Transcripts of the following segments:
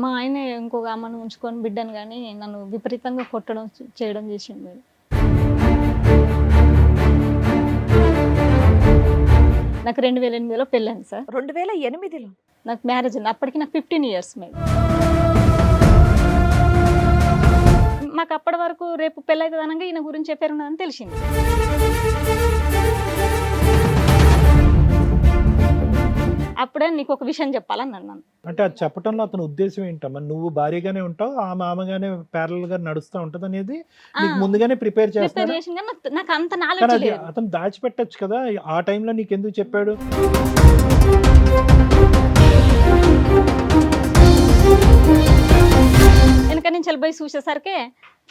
మా ఆయన ఇంకొక ఆమెను ఉంచుకొని బిడ్డను గాని నన్ను విపరీతంగా కొట్టడం చేయడం చేసిండు మేడం. నాకు 2008లో పెళ్ళైంది సార్. 2008లో? నాకు మ్యారేజ్ అయింది. అప్పటికి నాకు 15 ఇయర్స్ మేడం. మాకు అప్పటి వరకు రేపు పెళ్ళైతది అనంగా ఈయన గురించి ఎఫైర్ ఉన్నదని తెలిసింది. అప్పుడే నీకు ఒక విషయం చెప్పాలని అన్నాను. అంటే అది చెప్పటంలో అతని ఉద్దేశం ఏంటమ్మా? నువ్వు భారీగానే ఉంటావు, ఆ మామగానే ప్యారల్ గా నడుస్తూ ఉంటది అనేది నీకు ముందుగానే ప్రిపేర్ ప్రిపేర్ చేస్తాడు. చేసింది కానీ నాకు అంత కానీ నాలెడ్జ్ అది లేదు. అతను దాచిపెట్టచ్చు కదా, ఆ టైంలో నీకు ఎందుకు చెప్పాడు? వెనక నుంచి వెళ్ళిపోయి చూసేసరికి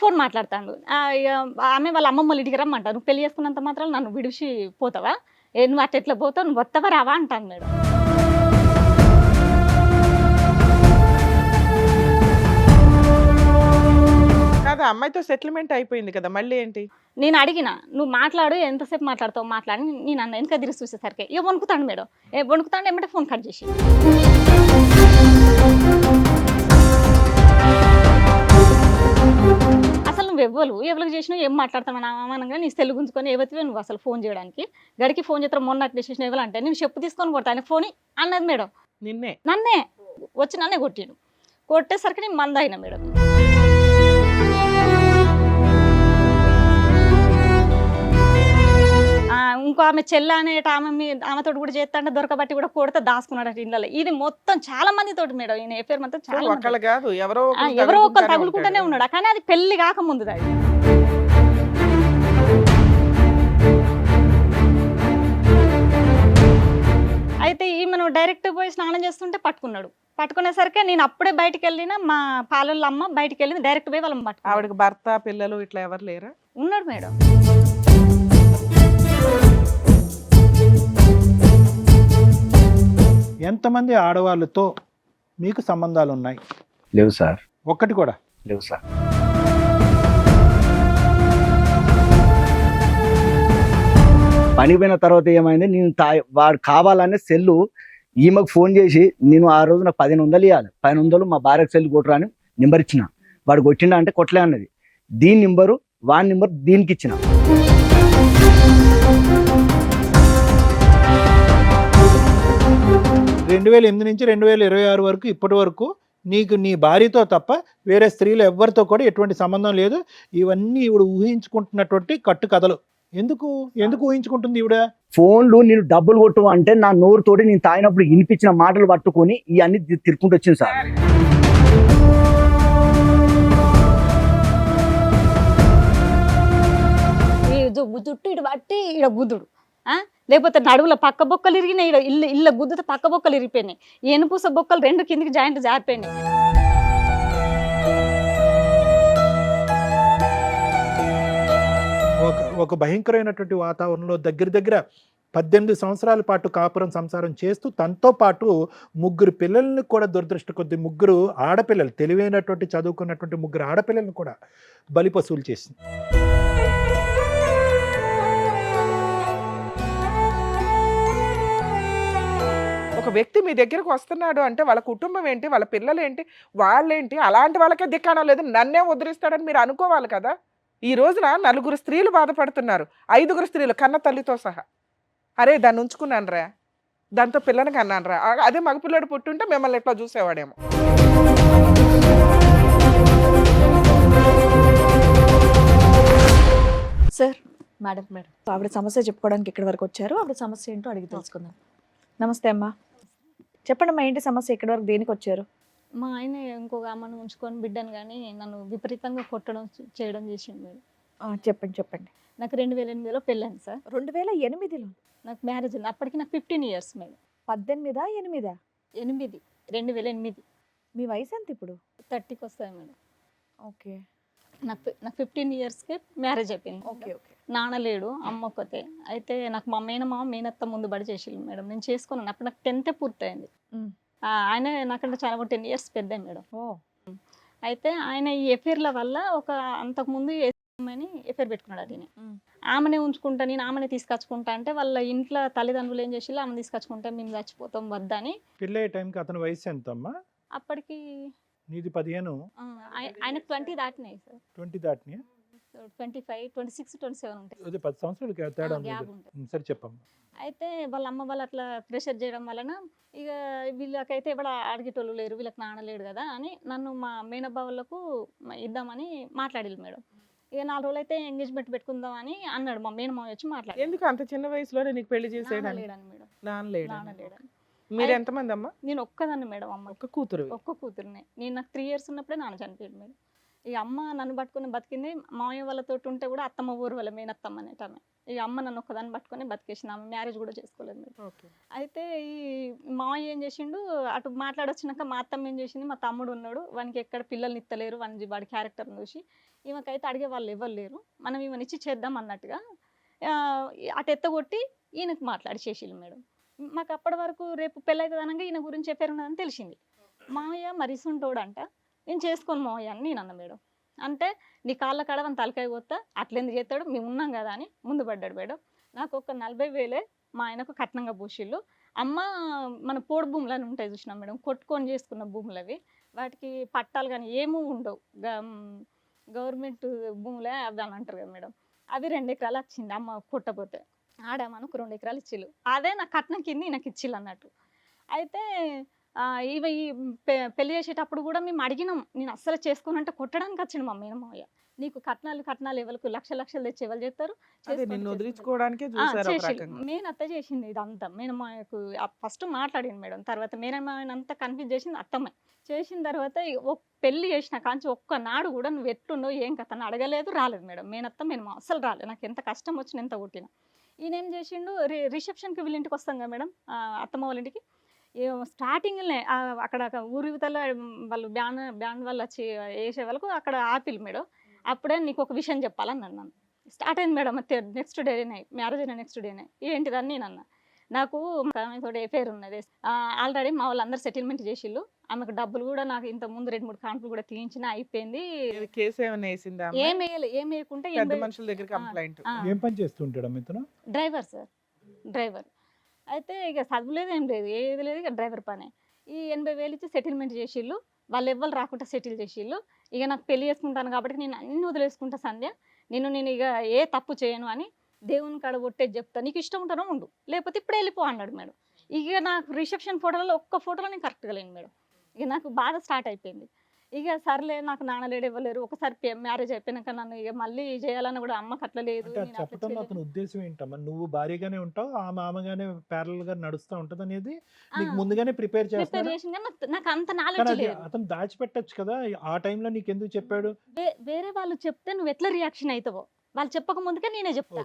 ఫోన్ మాట్లాడతాడు. ఇక ఆమె వాళ్ళ అమ్మమ్మ వాళ్ళ ఇంటికి రమ్మంటారు. నువ్వు పెళ్లి చేసుకున్నంత మాత్రం నన్ను విడిచి పోతావా, నువ్వు అట్ట ఎట్లా పోతావు, నువ్వు వస్తావా రావా అంటాను మేడం. కాదు, అమ్మాయితో సెటిల్మెంట్ అయిపోయింది కదా, మళ్ళీ ఏంటి? నేను అడిగిన, నువ్వు మాట్లాడు, ఎంతసేపు మాట్లాడతావు మాట్లాడి, నేను అన్న వెనక తిరిగి చూసేసరికి ఇక వణుకుతాడు మేడం. వణుకుతాడు ఏమంటే ఫోన్ కట్ చేసి, అసలు నువ్వు ఎవరికి చేసినావు, ఏం మాట్లాడతావు అనగా నీ సెల్ గుంజుకొని ఏవతివే నువ్వు అసలు ఫోన్ చేయడానికి, గడికి ఫోన్ చేస్తావు, మొన్న అట్లా చేసిన ఎవరంటే నేను చెప్పు తీసుకొని కొడతాను ఫోన్ అన్నది మేడం. నన్నే వచ్చి నన్నే కొట్టిడు. కొట్టేసరికి నేను మంద అయినా మేడం. ఇంకో ఆమె చెల్ల అనేట ఆమెతో కూడా చేస్తాంటే దొరకబట్టి కూడా కొడితే దాచుకున్నాడట ఇళ్ళలో. ఇది మొత్తం చాలా మంది తోటి మేడం, ఈయన ఎఫ్ఐఆర్ మొత్తం చాలా ఎవరో ఒకరు తగులుకుంటూనే ఉన్నాడు. కానీ అది పెళ్లి కాకముందు అది. అయితే ఈమెను డైరెక్ట్ పోయి స్నానం చేస్తుంటే పట్టుకున్నాడు. పట్టుకునేసరికి నేను అప్పుడే బయటికి వెళ్ళిన, మా పాలళ్ళ అమ్మ బయటికి వెళ్ళింది, డైరెక్ట్ పోయి వాళ్ళని పట్టుకున్నాడు. ఆవిడకి భర్త పిల్లలు ఇట్లా ఎవరు లేరా? ఉన్నాడు మేడం. ఎంతమంది ఆడవాళ్ళతో మీకు సంబంధాలు ఉన్నాయి? లేవు సార్. ఒక్కటి కూడా లేవు సార్. పనికి పోయిన తర్వాత ఏమైంది, నేను వాడు కావాలనే సెల్లు ఈమెకు ఫోన్ చేసి, నేను ఆ రోజు నాకు 1500 ఇవ్వాలి, 1500 మా భార్యకు సెల్లు కొట్టరా అని నెంబర్ ఇచ్చిన. వాడు కొట్టిండా అంటే కొట్టలే అన్నది. దీని నెంబరు వాడి నెంబర్ దీనికి ఇచ్చిన. రెండు 2008 నుంచి 2026 వరకు ఇప్పటి వరకు నీకు నీ భార్యతో తప్ప వేరే స్త్రీలు ఎవరితో కూడా ఎటువంటి సంబంధం లేదు. ఇవన్నీ ఈవిడ ఊహించుకుంటున్నటువంటి కట్టు కథలు. ఎందుకు ఎందుకు ఊహించుకుంటుంది ఈవిడ? ఫోన్లు నేను డబ్బులు కొట్టు అంటే నా నోరుతోటి నేను తాగినప్పుడు వినిపించిన మాటలు పట్టుకొని ఇవన్నీ తిరుక్కుంటూ వచ్చింది సార్. జుట్టు ఇటు పట్టి ఈడ గుద్దుడు, లేకపోతే నడువుల పక్క బొక్కలు ఇరిగినాయి, ఇళ్ళ గుద్దుతో పక్క బొక్కలు ఇరిగిపోయినాయి, ఎనుపూస బొక్కలు 2 కిందికి జాయింట్ జారిపోయినాయి. ఒక భయంకరమైనటువంటి వాతావరణంలో దగ్గర దగ్గర 18 సంవత్సరాల పాటు కాపురం సంసారం చేస్తూ తనతో పాటు 3 పిల్లల్ని కూడా దురదృష్ట కొద్ది 3 ఆడపిల్లలు, తెలివైనటువంటి చదువుకున్నటువంటి 3 ఆడపిల్లలను కూడా బలిపశువులు చేసింది. ఒక వ్యక్తి మీ దగ్గరకు వస్తున్నాడు అంటే వాళ్ళ కుటుంబం ఏంటి, వాళ్ళ పిల్లలు ఏంటి, వాళ్ళేంటి, అలాంటి వాళ్ళకే దిక్కానం లేదు, నన్నే ఉద్ధరిస్తాడని మీరు అనుకోవాలి కదా. ఈ రోజున 4 స్త్రీలు బాధపడుతున్నారు, 5 స్త్రీలు కన్న తల్లితో సహా. అరే దాన్ని ఉంచుకున్నాను రా, దాంతో పిల్లని కన్నాను రా, అదే మగపిల్లడు పుట్టుంటే మిమ్మల్ని ఎట్లా చూసేవాడేమో. సార్, మేడం ఆవిడ సమస్య చెప్పుకోవడానికి ఇక్కడి వరకు వచ్చారు. ఆవిడ సమస్య ఏంటో అడిగి తెలుసుకుందాం. నమస్తే అమ్మా, చెప్పండి అమ్మా, ఏంటి సమస్య? ఇక్కడి వరకు దేనికి వచ్చారు? మా ఆయన ఇంకొక ఆమెను ఉంచుకొని బిడ్డను కానీ నన్ను విపరీతంగా కొట్టడం చేయడం చేసిండు మేడం. చెప్పండి. నాకు 2008లో పెళ్ళైంది సార్. 2008లో? నాకు మ్యారేజ్ అయింది. అప్పటికి నాకు 15 ఇయర్స్ మేడం. 18 8? 8, 2008. మీ వయసు ఎంత ఇప్పుడు? 30కి వస్తాయి మేడం. ఓకే. నాకు 15 ఇయర్స్కి మ్యారేజ్ అయిపోయింది. ఓకే. నాన్న లేడు, అమ్మ ఒక్కతే. అయితే నాకు మా మేనత్త ముందు బడి చేసిండు మేడం. నేను చేసుకున్నాను. అప్పుడు నాకు 10th పూర్తయింది. ఆయన నాకంటే చాలా 10 ఇయర్స్ పెద్ద మేడం. అయితే ఆయన ఈ ఎఫైర్ల వల్ల ఒక అంతకుముందు అమ్మాయిని ఎఫైర్ పెట్టుకున్నాడు. అది ఆమెనే ఉంచుకుంటా, నేను ఆమెనే తీసుకొచ్చుకుంటా అంటే వాళ్ళ ఇంట్లో తల్లిదండ్రులు ఏం చేసి ఆమె తీసుకొచ్చుకుంటే మేము చచ్చిపోతాం వద్దని. పెళ్ళే టైంకి అతని వయసు ఎంతమ్మా? అప్పటికి నీది 15, ఆయనకు 20 దాటినాయి సార్. 20 దాటినాయి. 25, 26, 27 ఉంటాయి. అదే 10 సంవత్సరాలు తేడా ఉంది. గ్యాప్ ఉంటుంది. సరే చెప్పమ్మా. అయితే వాళ్ళ అమ్మ వాళ్ళు అట్లా ప్రెషర్ చేయడం వలన ఇక వీళ్ళకైతే ఎవడ అడిగేటోళ్ళు లేరు, వీళ్ళకి నాన్న లేడు కదా అని నన్ను మా మేనబ్బా వాళ్ళకు ఇద్దామని మాట్లాడారు మేడం. ఇక 4 రోజులు అయితే ఎంగేజ్మెంట్ పెట్టుకుందాం అని అన్నాడు మా మేనమావ వచ్చి మాట్లాడి. ఎందుకు అంత చిన్న వయసులోనే నీకు పెళ్లి నాన్న చేసేయడానికి? లేడని మేడం, నాన్న లేడు. నాన్న లేడని. మీరు ఎంతమంది అమ్మా? నేను ఒక్కదాన్ని మేడం, అమ్మ ఒక్క కూతురు. ఒక్క కూతురునే. నేను నాకు 3 years ఉన్నప్పుడే నాన్న చనిపోయాడు మేడం. ఇక అమ్మ నన్ను పట్టుకుని బతికింది. మామయ్య వాళ్ళతో ఉంటే కూడా అత్తమ్మ ఊరు వాళ్ళ మేనత్తమ్మ అనేట ఆమె. ఇక అమ్మ నన్ను ఒక్కదాన్ని పట్టుకొని బతికేసిన. ఆమె మ్యారేజ్ కూడా చేసుకోలేదు మేడం. అయితే ఈ మామయ్య ఏం చేసిండు, అటు మాట్లాడొచ్చినాక మా అత్తమ్మ ఏం చేసింది, మా తమ్ముడు ఉన్నాడు, వానికి ఎక్కడ పిల్లల్ని ఇత్తలేరు, వాడి క్యారెక్టర్ని చూసి ఈమెకైతే అడిగే వాళ్ళు ఎవరు లేరు, మనం ఈమెను ఇచ్చి చేద్దాం అన్నట్టుగా అటు ఎత్తగొట్టి ఈయనకు మాట్లాడి చేసిళ్ళు మేడం. మాకు అప్పటి వరకు రేపు పెళ్ళైతుంది అనగా ఈయన గురించి చెప్పారు ఉన్నదని తెలిసింది. మామయ్య మరిసుంటోడంట, నేను చేసుకోను మామయ్య అని నేను అన్న మేడం. అంటే నీ కాళ్ళ కాడ మన తలకాయ కొత్త అట్లెందుకు చేస్తాడు, మేము ఉన్నాం కదా అని ముందు పడ్డాడు మేడం. నాకు ఒక 40,000 మా ఆయనకు కట్నంగా పూసిళ్ళు. అమ్మ మన పోడు భూములు అని ఉంటాయి చూసినాం మేడం, కొట్టుకొని చేసుకున్న భూములు అవి, వాటికి పట్టాలు కానీ ఏమీ ఉండవు, గవర్నమెంట్ భూములే అవి అని అంటారు కదా మేడం. అవి 2 ఎకరాలు వచ్చింది అమ్మ కొట్టపోతే. ఆడామనుకు 2 ఎకరాలు ఇచ్చిళ్ళు, అదే నా కట్నం కింద నాకు ఇచ్చిళ్ళు అన్నట్టు. అయితే ఇవి ఈ పెళ్లి చేసేటప్పుడు కూడా మేము అడిగినాం, నేను అస్సలు చేసుకోనంటే కొట్టడానికి వచ్చిండు మా మేనమావయ్య. నీకు కట్నాలు ఎవరికి లక్షలు తెచ్చి ఎవరు చేస్తారు, నిన్ను వదిలించుకోవడానికే చూసారు ఒక రకంగా. మేనత్త చేసింది ఇదంతా. మేనమావయ్యకు ఫస్ట్ మాట్లాడింది మేడం, తర్వాత మేనమావయ్యని అంతా కన్ఫ్యూజ్ చేసింది అత్తమ్మ. చేసిన తర్వాత పెళ్లి చేసిన కాంచి ఒక్కనాడు కూడా నువ్వు ఎట్లుండవు ఏం కథ అని అడగలేదు, రాలేదు మేడం. మేనత్త మేనమావ అస్సలు రాలేదు. నాకు ఎంత కష్టం వచ్చిన ఎంత కొట్టిన. ఈయన ఏం చేసిండు, రిసెప్షన్కి వీళ్ళ ఇంటికి వస్తాం కదా మేడం, అత్తమ్మ వాళ్ళ ఇంటికి. స్టార్టింగ్లోనే అక్కడ ఊరి యువతల వాళ్ళు బ్యాండ్ వాళ్ళు వచ్చి వేసే వాళ్ళకు అక్కడ ఆపిల్ మేడం. అప్పుడే నీకు ఒక విషయం చెప్పాలని నన్ను. స్టార్ట్ అయింది మేడం, నెక్స్ట్ డేనే మ్యారేజ్ అయిన నెక్స్ట్ డేనే. ఏంటిదని నేను అన్న, నాకు ఆమెతో ఎఫైర్ ఉన్నది, ఆల్రెడీ మా వాళ్ళందరూ సెటిల్మెంట్ చేసిళ్ళు, ఆమెకు డబ్బులు కూడా నాకు ఇంత ముందు 2-3 కాన్పులు కూడా తీయించిన అయిపోయింది. కేసు ఏమైనా వేసిందా? ఏం వేయకుంటే పెద్ద మనుషుల దగ్గర కంప్లైంట్. ఏం పని చేస్తుంటాడు మిత్రుడు? Driver sir, driver. అయితే ఇక చదువులేదు ఏం లేదు, ఏది లేదు, ఇక డ్రైవర్ పనే. ఈ 80,000 ఇచ్చి సెటిల్మెంట్ చేసిళ్ళు, వాళ్ళు ఎవ్వరు రాకుండా సెటిల్ చేసిళ్ళు. ఇక నాకు పెళ్లి చేసుకుంటాను కాబట్టి నేను అన్ని వదిలేసుకుంటా సంధ్య, నేను ఇక ఏ తప్పు చేయను అని దేవుని కాడ కొట్టేది చెప్తా, నీకు ఇష్టం ఉంటానో ఉండు, లేకపోతే ఇప్పుడు వెళ్ళిపో అన్నాడు మేడం. ఇక నాకు రిసెప్షన్ ఫోటోలలో ఒక్క ఫోటోలో నేను కరెక్ట్గా లేను మేడం. ఇక నాకు బాధ స్టార్ట్ అయిపోయింది. ఇక సర్లే నాకు నాన్న లేడు ఇవ్వలేరు, ఒకసారి మ్యారేజ్ అయిపోయినాక నన్ను ఇక మళ్ళీ చేయాలని కూడా అమ్మకి అట్లా లేదు. చెప్పడంలో అతని ఉద్దేశం ఏంటమ్మా, నువ్వు భారీగానే ఉంటావు, ఆ మామగానే ప్యారల్ గా నడుస్తూ ఉంటది అనేది నీకు ముందుగానే ప్రిపేర్ చేస్తాడు. నాకు అంత నాలెడ్జ్ లేదు. అతను దాచిపెట్టచ్చు కదా, ఆ టైంలో నీకు ఎందుకు చెప్పాడు? వేరే వాళ్ళు చెప్తే నువ్వు ఎట్లా రియాక్షన్ అవుతావో, వాళ్ళు చెప్పక ముందుకే నేనే చెప్తా.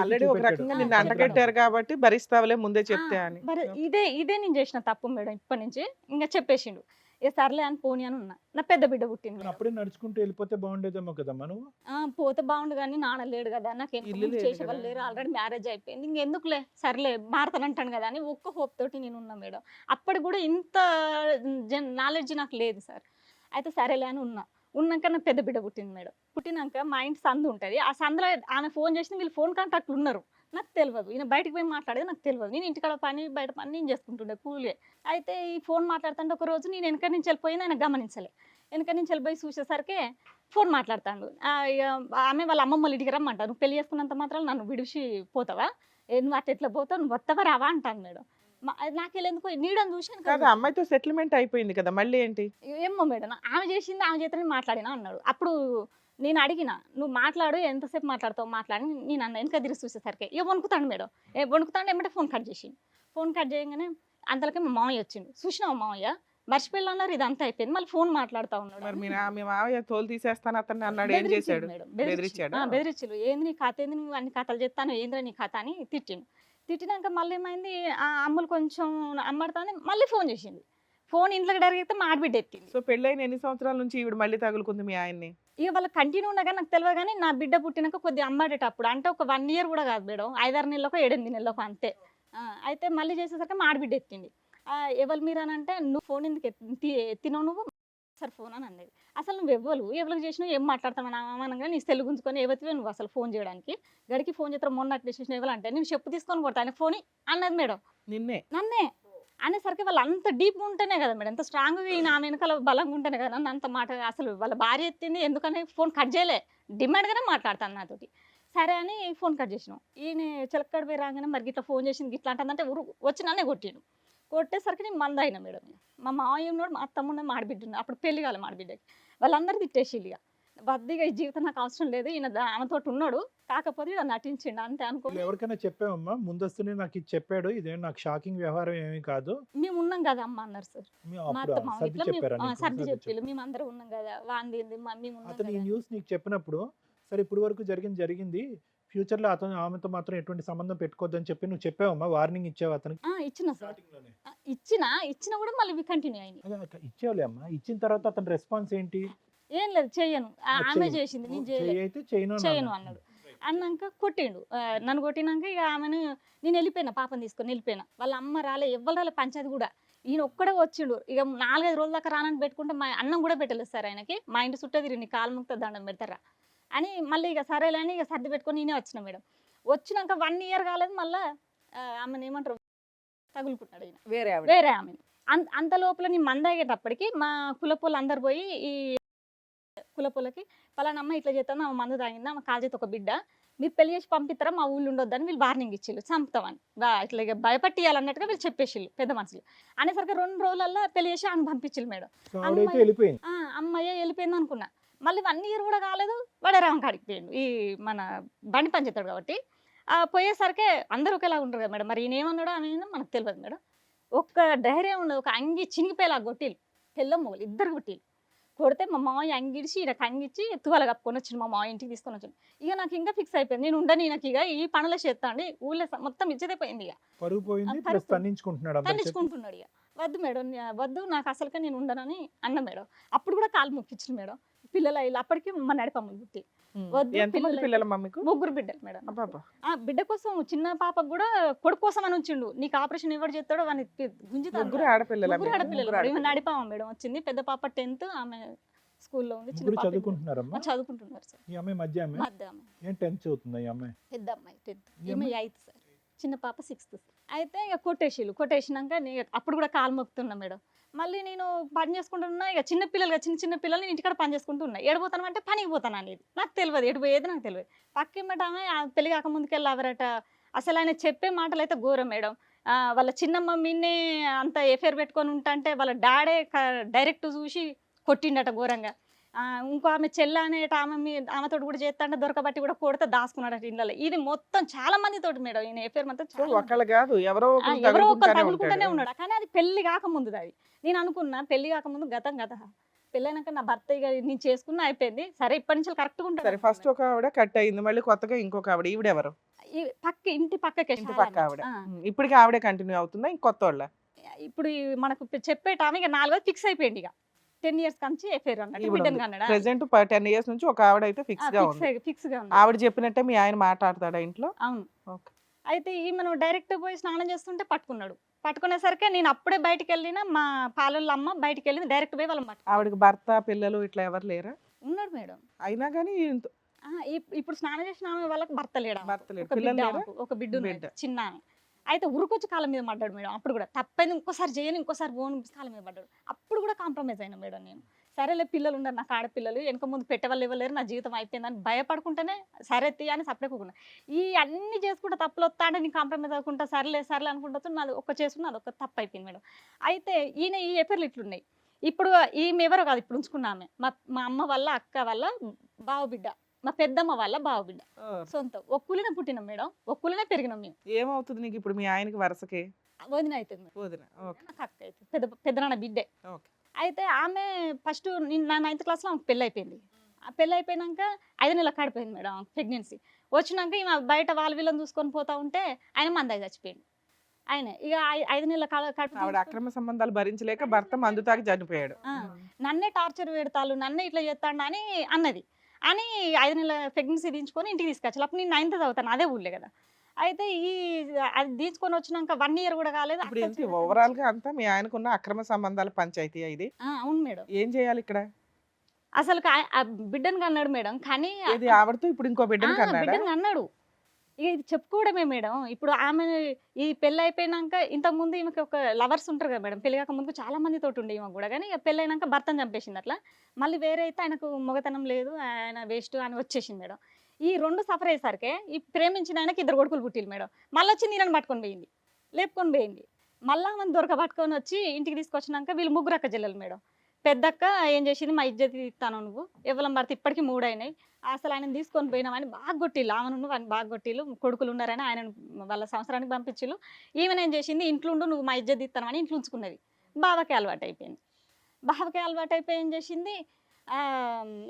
ఆల్రెడీ ఒక రకంగా నిన్ను అంటగట్టారు కాబట్టి భరిస్తావులే ముందే చెప్తే అని. ఇదే నేను చేసిన తప్పు మేడం. ఇప్పటి నుంచి ఇంకా చెప్పేసిండు, ఏ సర్లే అని పోనీ అని ఉన్నా. నా పెద్ద బిడ్డ పుట్టింది, అప్పుడే నడుచుకుంటూ వెళ్ళిపోతే బాగుండేదేమో కదమ్మా. నువ్వు పోతే బాగుండు కానీ నాన్న లేడు కదా, నాకు ఏం చేసేవాళ్ళు లేరు, ఆల్రెడీ మ్యారేజ్ అయిపోయింది, ఇంకెందుకులే సర్లే మారతానంటాను కదా అని ఒక్క హోప్ తోటి నేను ఉన్నా మేడం. అప్పటి కూడా ఇంత నాలెడ్జ్ నాకు లేదు సార్. అయితే సరేలే అని ఉన్నాక నా పెద్ద బిడ్డ పుట్టింది మేడం. పుట్టినాక మా ఇంటి సందు ఉంటుంది, ఆ సందులో ఆమె ఫోన్ చేసిన వీళ్ళు ఫోన్ కాంటాక్ట్లు ఉన్నారు, నాకు తెలియదు. ఈయన బయటకు పోయి మాట్లాడేది నాకు తెలియదు. నేను ఇంటికాడ పని బయట పని నేను చేసుకుంటుండే కూలే. అయితే ఈ ఫోన్ మాట్లాడుతుంటే ఒక రోజు నేను వెనక నుంచి వెళ్ళిపోయినా ఆయన గమనించలే. వెనక నుంచి వెళ్ళిపోయి చూసేసరికి ఫోన్ మాట్లాడుతాడు. ఆమె వాళ్ళ అమ్మమ్మ ఇంటికి రమ్మంటారు, నువ్వు పెళ్లి చేసుకున్నంత మాత్రం నన్ను విడిచి పోతావా, నువ్వు అట్లా ఎట్లా పోతావు, నువ్వు వస్తావా రావా అంటాను మేడం. నాకెళ్ళేందుకు నీడని చూసాను కదా. అమ్మాయితో సెటిల్మెంట్ అయిపోయింది కదా, మళ్ళీ ఏంటి? ఏమో మేడం, ఆమె చేసింది ఆమె చేతనే మాట్లాడినా అన్నాడు. అప్పుడు నేను అడిగిన, నువ్వు మాట్లాడు, ఎంతసేపు మాట్లాడతావు మాట్లాడి నేను అన్న. వెనక తిరిగి చూసేసరికి ఇక వణుకుతాడు మేడం. వణుకుతాడు ఏమంటే ఫోన్ కట్ చేసి, ఫోన్ కట్ చేయగానే అంతలోకి మా మామయ్య వచ్చిండు. చూసినావు మామయ్య మర్చిపోయి అన్నారు, ఇదంతా అయిపోయింది, మళ్ళీ ఫోన్ మాట్లాడుతూ ఉన్నాడు. మీ మామయ్య తోలు తీసేస్తాను అతన్ని అన్నాడు, ఏం చేశాడు? బెదిరించాడు. ఏంది నీ కథ, ఏంది నువ్వు అన్ని కథలు చెప్తాను, ఏంద్రా నీ కథ అని తిట్టిండు. తిట్టినాక మళ్ళీ ఏమైంది, ఆ అమ్ములు కొంచెం అమ్మడతానే మళ్ళీ ఫోన్ చేసింది. ఫోన్ ఇంట్లోకి డైరెక్ట్ అయితే మా ఆడబిడ్డ ఎత్తింది. సో పెళ్ళైన ఎన్ని సంవత్సరాల నుంచి ఈవిడ మళ్ళీ తగులుకుంది మీ ఆయన్ని? ఇక వాళ్ళ కంటిన్యూ ఉండగా నాకు తెలియదు కానీ నా బిడ్డ పుట్టినాక కొద్దిగా అమ్మాడేటప్పుడు, అంటే ఒక 1 year కూడా కాదు మేడం, 5-6 నెలలకు 8 నెలలకు అంతే. అయితే మళ్ళీ చేసేసరికి మా ఆడబిడ్డ ఎత్తింది. ఎవరు మీరు అని అంటే, నువ్వు ఫోన్ ఎందుకు ఎత్తినావు నువ్వు సార్ ఫోన్ అని అన్నది. అసలు నువ్వు ఎవరికి చేసినావు, ఏం మాట్లాడతావు అనగా నీ సెల్ గుంజుకొని ఎవరివే నువ్వు అసలు ఫోన్ చేయడానికి, గడికి ఫోన్ చేస్తావు మొన్న అట్లా చేసిన ఎవరు అంటే నేను చెప్పు తీసుకొని కొడతా ఆయన ఫోన్ అన్నది మేడం. నన్నే అనేసరికి వాళ్ళు అంత డీప్గా ఉంటేనే కదా మేడం, ఎంత స్ట్రాంగ్గా ఈయన ఆమె వెనకాల బలంగా ఉంటేనే కదా నన్ను అంత మాట. అసలు వాళ్ళ భార్య ఎత్తింది ఎందుకని ఫోన్ కట్ చేయలే, డిమాండ్గానే మాట్లాడతాను నాతోటి. సరే అని ఫోన్ కట్ చేసినాం. ఈయన చిలక్కడ పోయి రాగానే మరి ఇట్లా ఫోన్ చేసింది ఇట్లా అంటుందంటే వచ్చి నన్నే కొట్టిండు. కొట్టేసరికి నేను మంద అయినా మేడం. మా మావయ్య ఉన్నాడు, మా అత్తమ్మ ఉన్నది, మాడిబిడ్డ అప్పుడు పెళ్లి కాలే మాడిబిడ్డకి. వాళ్ళందరూ తిట్టేసి ఇక వద్దిగా ఈ జీవితం నాకు అవసరం లేదు, ఈయన ఆమెతో ఉన్నాడు కాకపోతే ఇలా నటించిండు అంతే అనుకో. ఎవరికైనా చెప్పావమ్మా ముందస్తునే నాకు ఇది చెప్పాడు, ఇదేం నాకు షాకింగ్ వ్యవహారం ఏమీ కాదు, మేము ఉన్నాం కదా అమ్మ అన్నారు సార్. మా అప్పుడు అత్త మామ సర్ది ఇట్లా చెప్పారా మేము నీకు? సర్ది సర్ది చెప్పిళ్ళు, మేము అందరం ఉన్నాం కదా, వాంది మేము ఉన్నాం అతను ఈ కదా. న్యూస్ నీకు చెప్పినప్పుడు సరే ఇప్పుడు వరకు జరిగింది ఫ్యూచర్ లో అతను ఆమెతో మాత్రం ఎటువంటి సంబంధం పెట్టుకోవద్దని చెప్పి నువ్వు చెప్పావమ్మా, వార్నింగ్ ఇచ్చావు అతనికి? ఇచ్చిన సార్, స్టార్టింగ్ లోనే ఇచ్చిన కూడా మళ్ళీ కంటిన్యూ అయింది. ఇచ్చావులే అమ్మా. ఇచ్చిన తర్వాత అతని రెస్పాన్స్ ఏంటి? ఏం లేదు చెయ్యను, ఆమె చెయ్యను. చేసింది, నేను చెయ్యి చేయలేదు, అయితే చేయను చేయను అన్నాడు. అన్నాక కొట్టిండు. నన్ను కొట్టినాక ఇక ఆమెను నేను వెళ్ళిపోయినా, పాపని తీసుకొని వెళ్ళిపోయినా. వాళ్ళ అమ్మ రాలే, ఎవ్వరు రాలే, పంచాయతీ కూడా. ఈయన ఒక్కడే వచ్చిండు. ఇక 4-5 రోజుల దాకా రానని పెట్టుకుంటే మా అన్నం కూడా పెట్టలేదు సార్ ఆయనకి. మా ఇంటి చుట్టూ తిరిగి నీ కాలు ముక్త దండం పెడతారా అని మళ్ళీ ఇక సరేలే అని ఇక సర్ది పెట్టుకొని నేనే వచ్చిన మేడం. వచ్చినాక 1 year కాలేదు మళ్ళీ ఆమెను ఏమంటారు తగులుకున్నాడు ఈయన వేరే ఆమెను. అంత లోపల నేను మందాగేటప్పటికి మా కులపోళ్ళు అందరు పోయి ఈ కులపోళ్ళకి పలానా అమ్మ ఇట్లా చేస్తాను, ఆమె మందు తాగిందా, ఆమె కాల్ చేతి ఒక బిడ్డ, మీరు పెళ్లి చేసి పంపిస్తారా, మా ఊళ్ళు ఉండొద్దని వీళ్ళు వార్నింగ్ ఇచ్చిళ్ళు, చంపుతామని ఇట్లా ఇక భయపట్టియాలన్నట్టుగా వీళ్ళు చెప్పేసిళ్ళు పెద్ద మనుషులు. అనేసరికి 2 రోజులల్లో పెళ్లి చేసి ఆమె పంపించిళ్ళు మేడం. ఆవిడైతే వెళ్ళిపోయింది. అమ్మాయి వెళ్ళిపోయింది అనుకున్నా. మళ్ళీ 1 year కూడా కాలేదు వడరావం కాడికి పోయిండు. ఈ మన బండి పని చేస్తాడు కాబట్టి పోయేసరికి అందరూ ఒకేలా ఉంటారు కదా మేడం. మరి ఈయన ఏమన్నాడో ఆమె మనకు తెలియదు మేడం. ఒక్క ధైర్యం ఉండదు, ఒక అంగి చినిగిపోయేలా కొట్టిలు, తెల్ల మొగలు ఇద్దరు కొట్టిలు. కొడితే మా మామయ్య అంగిడిచి ఈయనకు అంగిచ్చి తువాల కప్పుకొని వచ్చిండు, మా మామయ్య ఇంటికి తీసుకొని వచ్చిండు. ఇక నాకు ఇంకా ఫిక్స్ అయిపోయింది, నేను ఉండను ఈయనకి, ఇక ఈ పనులే చేస్తా అండి, ఊళ్ళో మొత్తం ఇచ్చేదైపోయింది. ఇక పరుగు పోయింది, పరుగు ప్లస్ తన్నించుకుంటున్నాడు అందరి చేత. తన్నించుకుంటున్నాడు. ఇక వద్దు మేడం, వద్దు నాకు అసలుకే నేను ఉండనని అన్న మేడం. అప్పుడు కూడా కాలు మొక్కించింది మేడం. పిల్లలు అయ్యి అప్పటికి మా నడిపమ్మలు పుట్టి వద్దు, ఎంతమంది పిల్లలు మమ్మీకు? 3 బిడ్డలు మేడం. అబ్బబ్బా. బిడ్డ కోసం చిన్న పాపకు కూడా కొడుకు కోసం అని ఉంచిండు. నీకు ఆపరేషన్ ఎవరు చేస్తాడో వాడిని గుంజుతాడు. 3 ఆడపిల్లలు ఆడపిల్లలు నడిపామ మేడం వచ్చింది. పెద్ద పాప 10th, ఆమె స్కూల్లో ఉంది. చిన్న ముగ్గురు పాప చదువుకుంటున్నారమ్మా? చదువుకుంటున్నారు సార్. ఈ అమ్మాయి మధ్య అమ్మాయి మధ్య ఆమె ఏం 10th చదువుతుందా ఈ అమ్మాయి? పెద్ద అమ్మాయి 10th, ఈమె 8th సార్. చిన్న పాప 6th. అయితే ఇక కొట్టేసినాక అప్పుడు కూడా కాలు మొక్కుతున్నా మేడం. మళ్ళీ నేను పని చేసుకుంటున్నా, ఇక చిన్న చిన్న పిల్లలు నేను ఇంటికాడ పని చేసుకుంటూ ఉన్నా. ఎడబోతాను అంటే పనికి పోతాను అనేది నాకు తెలియదు, ఎటు పోయేది నాకు తెలియదు. పక్కిమ్మట పెళ్లి కాక ముందుకెళ్ళి అవరట. అసలు ఆయన చెప్పే మాటలు అయితే ఘోరం మేడం. వాళ్ళ చిన్నమ్మ మీన్నే అంత ఎఫేర్ పెట్టుకొని ఉంటా అంటే వాళ్ళ డాడే డైరెక్ట్ చూసి కొట్టిండట ఘోరంగా. ఇంకో ఆమె చెల్ల అనేట ఆమెతో కూడా చేస్తాంటే దొరకబట్టి కూడా కొడితే దాచుకున్నాడట ఇళ్ళలో. ఇది మొత్తం చాలా మందితోటి మేడం, ఈయన ఎఫేర్ మొత్తం ఒకళ్ళు కాదు ఎవరో ఎవరో ఒకరు తగులుకుంటూనే ఉన్నాడు. కానీ అది పెళ్లి కాకముందు. అది నేను అనుకున్నా పెళ్లి కాకముందు గతం పెళ్ళైనాక నా భర్త ఇక నేను చేసుకున్నా అయిపోయింది, సరే ఇప్పటి నుంచి కరెక్ట్గా సరే. ఉంటాను. ఫస్ట్ ఒక ఆవిడ కట్ అయింది, మళ్ళీ కొత్తగా ఇంకొక ఆవిడ. ఈవిడెవరు? ఇంటి పక్కకే ఇంటి పక్క ఆవిడ. ఇప్పటికి ఆవిడే కంటిన్యూ అవుతుందా ఇంకొత్త వాళ్ళ? ఇప్పుడు మనకు చెప్పేటామె ఇక 4వ ఫిక్స్ అయిపోయింది. ఇక 10 years కంచి ఎఫేర్ అన్నట్టు బిడ్డను కన్నాడా. ప్రెసెంట్ 10 years నుంచి ఒక ఆవిడ అయితే ఫిక్స్ గా ఉంది. ఫిక్స్ గా ఉంది. ఆవిడ చెప్పినట్టే మీ ఆయన మాట్లాడతాడా ఇంట్లో? అవును. ఓకే. అయితే ఈమెను డైరెక్ట్ పోయి స్నానం చేస్తుంటే పట్టుకున్నాడు. పట్టుకునేసరికి నేను అప్పుడే బయటికి వెళ్ళిన, మా పాలళ్ళ అమ్మ బయటికి వెళ్ళింది, డైరెక్ట్ పోయి వాళ్ళ ఆవిడకి భర్త పిల్లలు ఇట్లా ఎవరు లేరా? ఉన్నాడు మేడం. అయినా కానీ ఇప్పుడు స్నానం చేసిన ఆమె వాళ్ళకి భర్త లేడు. భర్త లేడు, పిల్లలు లేరా? ఒక బిడ్డ చిన్న ఆమె. అయితే ఉరుకొచ్చి కాళ్ళ మీద పడ్డాడు మేడం. అప్పుడు కూడా తప్పైంది, ఇంకోసారి చేయను, ఇంకోసారి పోను, కాళ్ళ మీద పడ్డాడు. అప్పుడు కూడా కాంప్రమైజ్ అయినా మేడం నేను. సరేలే పిల్లలు ఉన్నారు నాకు, ఆడపిల్లలు వెనక ముందు పెట్టేవాళ్ళు ఇవ్వలేరు, నా జీవితం అయిపోయిందని భయపడుకుంటేనే సరే తీ అని సపరేకున్నా. ఈ అన్ని చేసుకుంటే తప్పులు వస్తా అంటే నేను కాంప్రమైజ్ అవ్వకుండా సరేలే అనుకుంటా నాది ఒక్క చేసుకున్నా, అది ఒక తప్పు అయిపోయింది మేడం. అయితే ఈయన ఈ ఎఫర్లు ఇట్లున్నాయి. ఇప్పుడు ఈమె ఎవరో కాదు, ఇప్పుడు ఉంచుకున్న ఆమె మా అమ్మ వాళ్ళ అక్క వాళ్ళ బావ బిడ్డ, మా పెద్దమ్మ వాళ్ళ బావ బిడ్డ, సొంతం. ఒక్కులనే పుట్టినాం మేడం, ఒక్కులనే పెరిగినాం మేము. ఏమవుతుంది నీకు ఇప్పుడు మీ ఆయనకి వరుసకి? వదిన అవుతుంది, వదిన. ఓకే. నాకు అక్క అవుతుంది, పెద్దనాన్న బిడ్డే. ఓకే. అయితే ఆమె ఫస్ట్ నా 9th క్లాస్లో ఆమెకు పెళ్ళి అయిపోయింది. ఆ పెళ్ళి అయిపోయినాక 5 నెలల కాడిపోయింది మేడం ప్రెగ్నెన్సీ. వచ్చినాక ఈమె బయట వాళ్ళ వీళ్ళని చూసుకొని పోతా ఉంటే ఆయన మందాయి చచ్చిపోయింది. ఆయన ఇక 5 నెలల ఆవిడ అక్రమ సంబంధాలు భరించలేక భర్త మందు తాగి చనిపోయాడు. నన్నే టార్చర్ పెడతాను, నన్నే ఇట్లా చేస్తాడు అని అన్నది. అని 5 నెలల ప్రెగ్నెన్సీ దించుకొని ఇంటికి తీసుకొచ్చాను. అప్పుడు నేను 9th చదువుతాను, అదే ఊళ్ళే కదా. అయితే అది తీసుకొని వచ్చినాక 1 year కూడా కాలేదు. ఓవరాల్ గా అంతా మీ ఆయనకున్న అక్రమ సంబంధాల పంచాయతీ ఇది. అవును మేడం. ఏం చేయాలి ఇక్కడ? అసలు బిడ్డను కన్నాడు మేడం. కానీ ఆవిడతో ఇప్పుడు ఇంకో బిడ్డను కన్నాడు. ఇక ఇది చెప్పుకోవడమే మేడం. ఇప్పుడు ఆమె ఈ పెళ్లి అయిపోయినాక ఇంతకుముందు ఈమెకి ఒక లవర్స్ ఉంటారు కదా మేడం. పెళ్లి కాక ముందు చాలా మందితోటి ఉండే ఈమె కూడా, కానీ ఇక పెళ్ళైనాక భర్తను చంపేసింది అట్లా. మళ్ళీ వేరే అయితే ఆయనకు మొగతనం లేదు, ఆయన వేస్ట్ అని వచ్చేసింది మేడం. ఈ 2 సఫర్ అయ్యేసరికి ఈ ప్రేమించిన ఆయనకి 2 కొడుకులు పుట్టిల్లు మేడం. మళ్ళీ వచ్చి నీళ్ళని పట్టుకొని పోయింది, లేపుకొని పోయింది. మళ్ళీ ఆమెను పట్టుకొని వచ్చి ఇంటికి తీసుకొచ్చినాక వీళ్ళు 3 అక్క చెల్లెలు మేడం. పెద్దక్క ఏం చేసింది, మా ఇజ్జత్ ఇస్తాను నువ్వు ఎవలం పడితే ఇప్పటికీ 3 అయినాయి, అసలు ఆయన తీసుకొని పోయినామని బాగా కొట్టిల్లు, ఆమెను వాడిని బాగా కొట్టిల్లు, కొడుకులు ఉన్నారని ఆయన వాళ్ళ సంవత్సరానికి పంపించిల్లు. ఈమెను ఏం చేసింది, ఇంట్లో ఉండు నువ్వు మా ఇజ్జత్ ఇస్తానని ఇంట్లో ఉంచుకున్నది. బావకి అలవాటు అయిపోయింది. బావకి అలవాటు అయిపోయి ఏం చేసింది,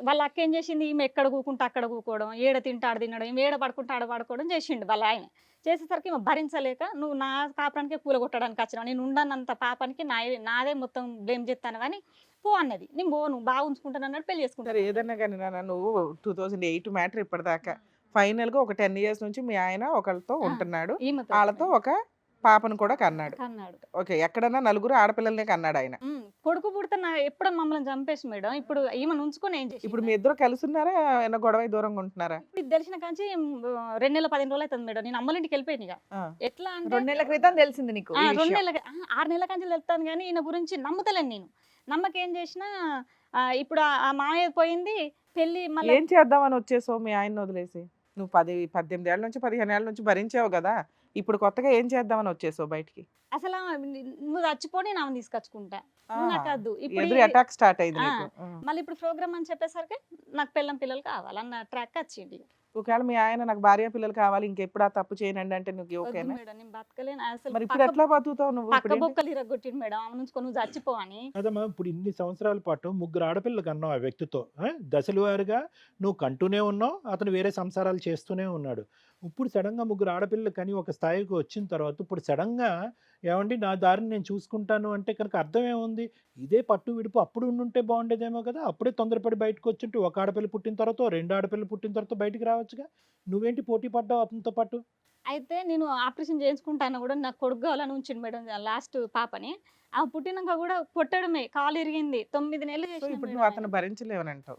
వాళ్ళ అక్క ఏం చేసింది, ఈమె ఎక్కడ కూకుంటే అక్కడ కూకోవడం, ఏడ తింటే ఆడ తినడం, ఈమె ఏడ పడుకుంటే ఆడ పడుకోవడం చేసిండు వాళ్ళ ఆయన. చేసేసరికి ఈమె భరించలేక నువ్వు నా కాపురానికే పూల కొట్టడానికి వచ్చినావు, నేను ఉండనంత పాపానికి నాదే మొత్తం బ్లేమ్ చేస్తాను కానీ పో అన్నది. నేను పోను, బాగా ఉంచుకుంటాను అన్నాడు, పెళ్లి సరే చేసుకుంటాను. ఏదన్నా కానీ నాన్న, నువ్వు 2008 మ్యాటర్ ఇప్పటిదాకా ఫైనల్ గా ఒక 10 years నుంచి మీ ఆయన ఒకళ్ళతో ఉంటున్నాడు, ఈమెతో వాళ్ళతో ఒక పాపను కూడా కన్నాడు. అన్నాడు. ఓకే, ఎక్కడన్నా 4 ఆడపిల్లల్నే కన్నాడు ఆయన. కొడుకు పుడితే ఎప్పుడో మమ్మల్ని చంపేసి మేడం. ఇప్పుడు ఈమెను ఉంచుకొని ఏం చేసి ఇప్పుడు మీ ఇద్దరు కలిసి ఉన్నారా, ఏమైనా గొడవ దూరంగా ఉంటున్నారా? ఇప్పుడు ఇది తెలిసిన కాంచి 2 నెలల 15 రోజులు అవుతుంది మేడం. నేను అమ్మల ఇంటికి వెళ్ళిపోయాను. ఇక ఆ. ఎట్లా అంటే 2 నెలల క్రితం తెలిసింది నీకు ఈ 2 విషయం. నెలల 6 నెలల కాంచి వెళ్తాను కానీ ఈయన గురించి నమ్ముతలేను నేను. నమ్మకేం చేసినా ఇప్పుడు ఆ మామయ్య పోయింది, పెళ్లి మళ్ళీ ఏం చేద్దామని వచ్చేసావు మీ ఆయన వదిలేసి? నువ్వు 18 ఏళ్ళ నుంచి 15 ఏళ్ళ నుంచి భరించావు కదా, ఇప్పుడు కొత్తగా ఏం చేద్దామని వచ్చేసావు బయటికి? అసలు నువ్వు చచ్చిపోని నా తీసుకొచ్చుకుంటా, నువ్వు నాకు వద్దు. ఇప్పుడు ఎదురు అటాక్ స్టార్ట్ అయింది ఆ. నీకు. మళ్ళీ ఇప్పుడు ప్రోగ్రామ్ అని చెప్పేసరికి నాకు పిల్లలు కావాలన్న ట్రాక్ వచ్చింది. ఒకవేళ మీ ఆయన నాకు భార్య పిల్లలు కావాలి, ఇంకెప్పుడు ఆ తప్పు చేయనండి అంటే నువ్వు వద్దు ఓకేనా? మేడం, నేను బతకలేను అసలు. మరి ఇప్పుడు ఎట్లా బతుకుతావు నువ్వు? పక్క ఇప్పుడు ఏంటి? బొక్కలు ఇరగొట్టిండు మేడం, ఆమె నుంచి నువ్వు చచ్చిపోవని. అదమ్మా, ఇప్పుడు ఇన్ని సంవత్సరాల పాటు 3 ఆడపిల్లలు కన్నావు ఆ వ్యక్తితో, దశల వారుగా నువ్వు కంటూనే ఉన్నావు, అతను వేరే సంసారాలు చేస్తూనే ఉన్నాడు. ఇప్పుడు సడన్గా 3 ఆడపిల్లలు కానీ ఒక స్థాయికి వచ్చిన తర్వాత ఇప్పుడు సడన్గా ఏమండి నా దారిని నేను చూసుకుంటాను అంటే కనుక అర్థం ఏముంది? ఇదే పట్టు విడుపు అప్పుడు ఉండుంటే బాగుండేదేమో కదా, అప్పుడే తొందరపడి బయటకు వచ్చింటే ఒక ఆడపిల్ల పుట్టిన తర్వాత 2 ఆడపిల్లలు పుట్టిన తర్వాత బయటికి రావచ్చుగా. నువ్వేంటి పోటీ పడ్డావు అతనితో పాటు? అయితే నేను ఆపరేషన్ చేయించుకుంటాను కూడా నాకు కొడుకు కావాలని ఉంచిండు మేడం లాస్ట్ పాపని. ఆ పుట్టినాక కూడా కొట్టడమే, కాలు ఇరిగింది, 9 నెలలు సో చేసిన ఇప్పుడు మేడం నువ్వు ఆయన. అతను భరించలేవని అంటావు.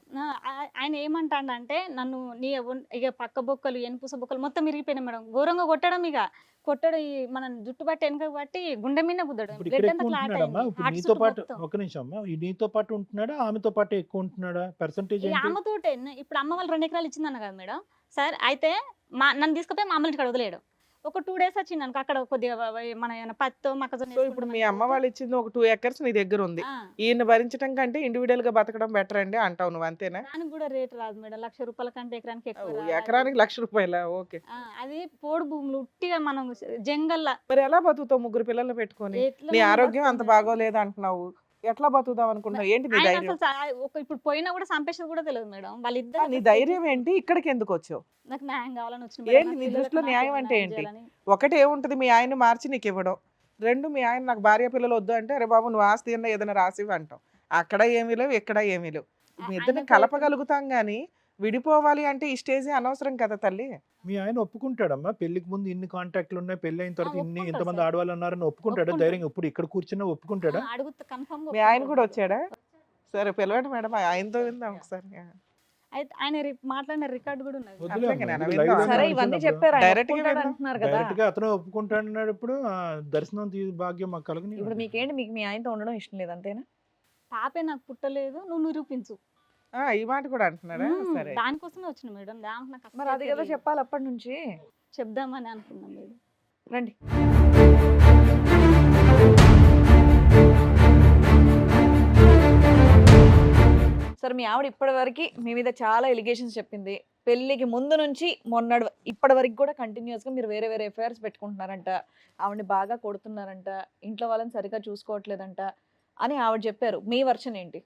ఆయన ఏమంటాడంటే నన్ను ఇక పక్క బొక్కలు ఎనుపుస బొక్కలు మొత్తం ఇరిగిపోయినాయి మేడం. ఘోరంగా కొట్టడం, ఇక కొట్టడం మనం జుట్టు బట్టి వెనక బట్టి గుండె మీద గుద్దడం, ఇప్పుడు బ్లడ్ ఇక్కడ అంతా ఎక్కువ క్లాట్ ఉంటున్నాడమ్మా, అయింది, ఇప్పుడు హార్ట్ నీతో చుట్టూ పాటు మొత్తం. ఒక నిమిషం అమ్మా, ఈ నీతో పాటు ఉంటున్నాడా ఆమెతో పాటు ఎక్కువ ఉంటున్నాడా? పర్సంటేజ్ ఈ ఏంటి? అమ్మతోటే ఇప్పుడు అమ్మ వాళ్ళు 2 ఎకరాలు ఇచ్చిందన్న కదా మేడం. సార్ అయితే నన్ను తీసుకుపోయి మా అమ్మల ఇంటికి వదిలేయడం. ఒక 2 days వచ్చింది అనుకో, అక్కడ కొద్దిగా మన ఏమైనా పత్తో మొక్కజొన్న సో ఇప్పుడు మీ అమ్మ వాళ్ళు ఇచ్చింది ఒక 2 acres నీ దగ్గర ఉంది, ఆ, ఈయన భరించడం కంటే ఇండివిడువల్ గా బతకడం బెటర్ అండి అంటావు నువ్వు, అంతేనా? దానికి కూడా రేట్ రాదు మేడం. 1,00,000 రూపాయల కంటే ఎకరానికి ఎక్కువ రాదు. ఎకరానికి 1,00,000 రూపాయల? ఓకే, అది పోడు భూములు ఉట్టిగా మనం జంగల్లా మరి ఎలా బతుకుతావు 3 పిల్లల్ని పెట్టుకొని? ఎట్లా నీ మనం ఆరోగ్యం అంత బతుకుతాం? బాగోలేదు అంటున్నావు, ఎట్లా బతుకుదాం అనుకుంటున్నావు? ఏంటి నీ ఆయన ధైర్యం? అసలు ఇప్పుడు పోయినా కూడా సంపేషన్ కూడా తెలియదు మేడం. వాళ్ళిద్దరు నీ ధైర్యం ఏంటి? ఇక్కడికి ఎందుకు వచ్చావు? నాకు న్యాయం కావాలని వచ్చిన ఏంటి నీ దృష్టిలో న్యాయం అంటే ఏంటి? ఒకటి ఏముంటది, మీ ఆయన మార్చి నీకు ఇవ్వడం. 2, మీ ఆయన నాకు భార్య పిల్లలు వద్దు అంటే అరే బాబు నువ్వు ఆస్తి అన్న ఏదైనా రాసివి అంటాం. అక్కడ ఏమీ లేవు, ఇక్కడ ఏమీ లేవు. మీ ఇద్దరిని కలపగలుగుతాం కానీ విడిపోవాలి అంటే ఈ స్టేజ్ అనవసరం కదా తల్లి. మీ ఆయన ఒప్పుకుంటాడమ్మా? పెళ్లికి ముందు ఇన్ని కాంటాక్ట్లు ఉన్నాయి, పెళ్లి అయిన తర్వాత ఒప్పుకుంటాడు ఇంతమంది సార్. ఆడవాళ్ళు ఉన్నారని ఒప్పుకుంటాడా? ఒప్పుకుంటాడు. ధైర్యంగా ఇప్పుడు ఇక్కడ కూర్చున్నా ఒప్పుకుంటాడా? అడుగుతా కన్ఫర్మ్. మీ ఆయన కూడా వచ్చాడా? సరే పిలవండి మేడం, ఆయనతో విందాం ఒకసారి. అయితే ఆయన మాట్లాడిన రికార్డు కూడా ఉన్నది. వద్దులే అట్లాగే అమ్మా, నాన్న, ఇది విందాం. live సరే లో ఇవన్నీ చూసినప్పుడు చెప్పారు, ఆయన Direct గా ఒప్పుకుంటాడు విందాం. అంటున్నారు కదా. డైరెక్ట్ గా అతను ఒప్పుకుంటాడు. ఇప్పుడు దర్శనం భాగ్యం మాకు కలుగుని. ఇప్పుడు మీకేంటి, మీకు మీ ఆయనతో ఉండడం ఇష్టం లేదు అంతేనా? పాపే నాకు పుట్టలేదు, నువ్వు నిరూపించు. ఈ మాట కూడా అంటున్నాడా? సరే దానికోసమే వచ్చిన మేడం. దానికి నాకు మరి అది కదా చెప్పాలి అప్పటి నుంచి. చెప్దామని అనుకున్నాం మేడం. రండి. సరే మీ ఆవిడ ఇప్పటి వరకు మీ మీద చాలా ఎలిగేషన్స్ చెప్పింది. పెళ్ళికి ముందు నుంచి ఇప్పటి వరకు కూడా కంటిన్యూస్ గా మీరు వేరే వేరే ఎఫ్ఐఆర్స్ పెట్టుకుంటున్నారంట, ఆవిడని బాగా కొడుతున్నారంట, ఇంట్లో వాళ్ళని సరిగా చూసుకోవట్లేదంట అని ఆవిడ చెప్పారు. మీ వర్షన్ ఏంటి?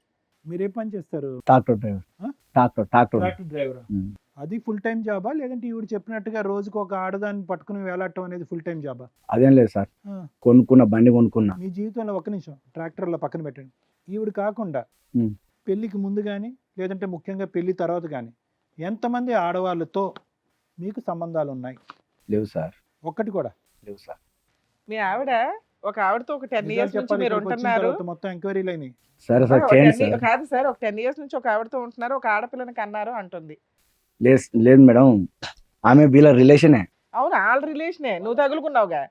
మీరే పని చేస్తారు? Tractor driver. ఆ? Tractor tractor driver. ఉమ్. అది ఫుల్ టైం జాబా, లేదంటే ఈవిడ చెప్పినట్టుగా రోజుకు ఒక ఆడదాన్ని పట్టుకుని వేలాడటం అనేది ఫుల్ టైం జాబా? అదేం లేదు సార్, ఆ. కొనుక్కున్న బండి కొనుక్కున్నా. మీ జీవితంలో ఒక నిమిషం ట్రాక్టర్లో పక్కన పెట్టండి. ఈవిడ కాకుండా ఉమ్. పెళ్ళికి ముందు కానీ లేదంటే ముఖ్యంగా పెళ్లి తర్వాత కానీ ఎంతమంది ఆడవాళ్ళతో మీకు సంబంధాలు ఉన్నాయి? లేవు సార్, ఒక్కటి కూడా లేవు సార్. మీ ఆవిడ ఒక ఆవిడతో ఒక 10 నిజాలు years నుంచి చెప్పాలి, మీరు ఇక్కడికి వచ్చిన ఉంటున్నారు. తర్వాత మొత్తం ఎంక్వైరీలు అయినాయి. సరే సార్, ఒక చేయండి 10 సార్. కాదు సార్, ఒక 10 years నుంచి ఒక ఆవిడతో ఉంటున్నారు, ఒక ఆడపిల్లని కన్నారు అంటుంది. లేదు మేడం, ఆమె వీళ్ళ రిలేషనే. అవును వాళ్ళ రిలేషనే నువ్వు తగులుకున్నావుగా.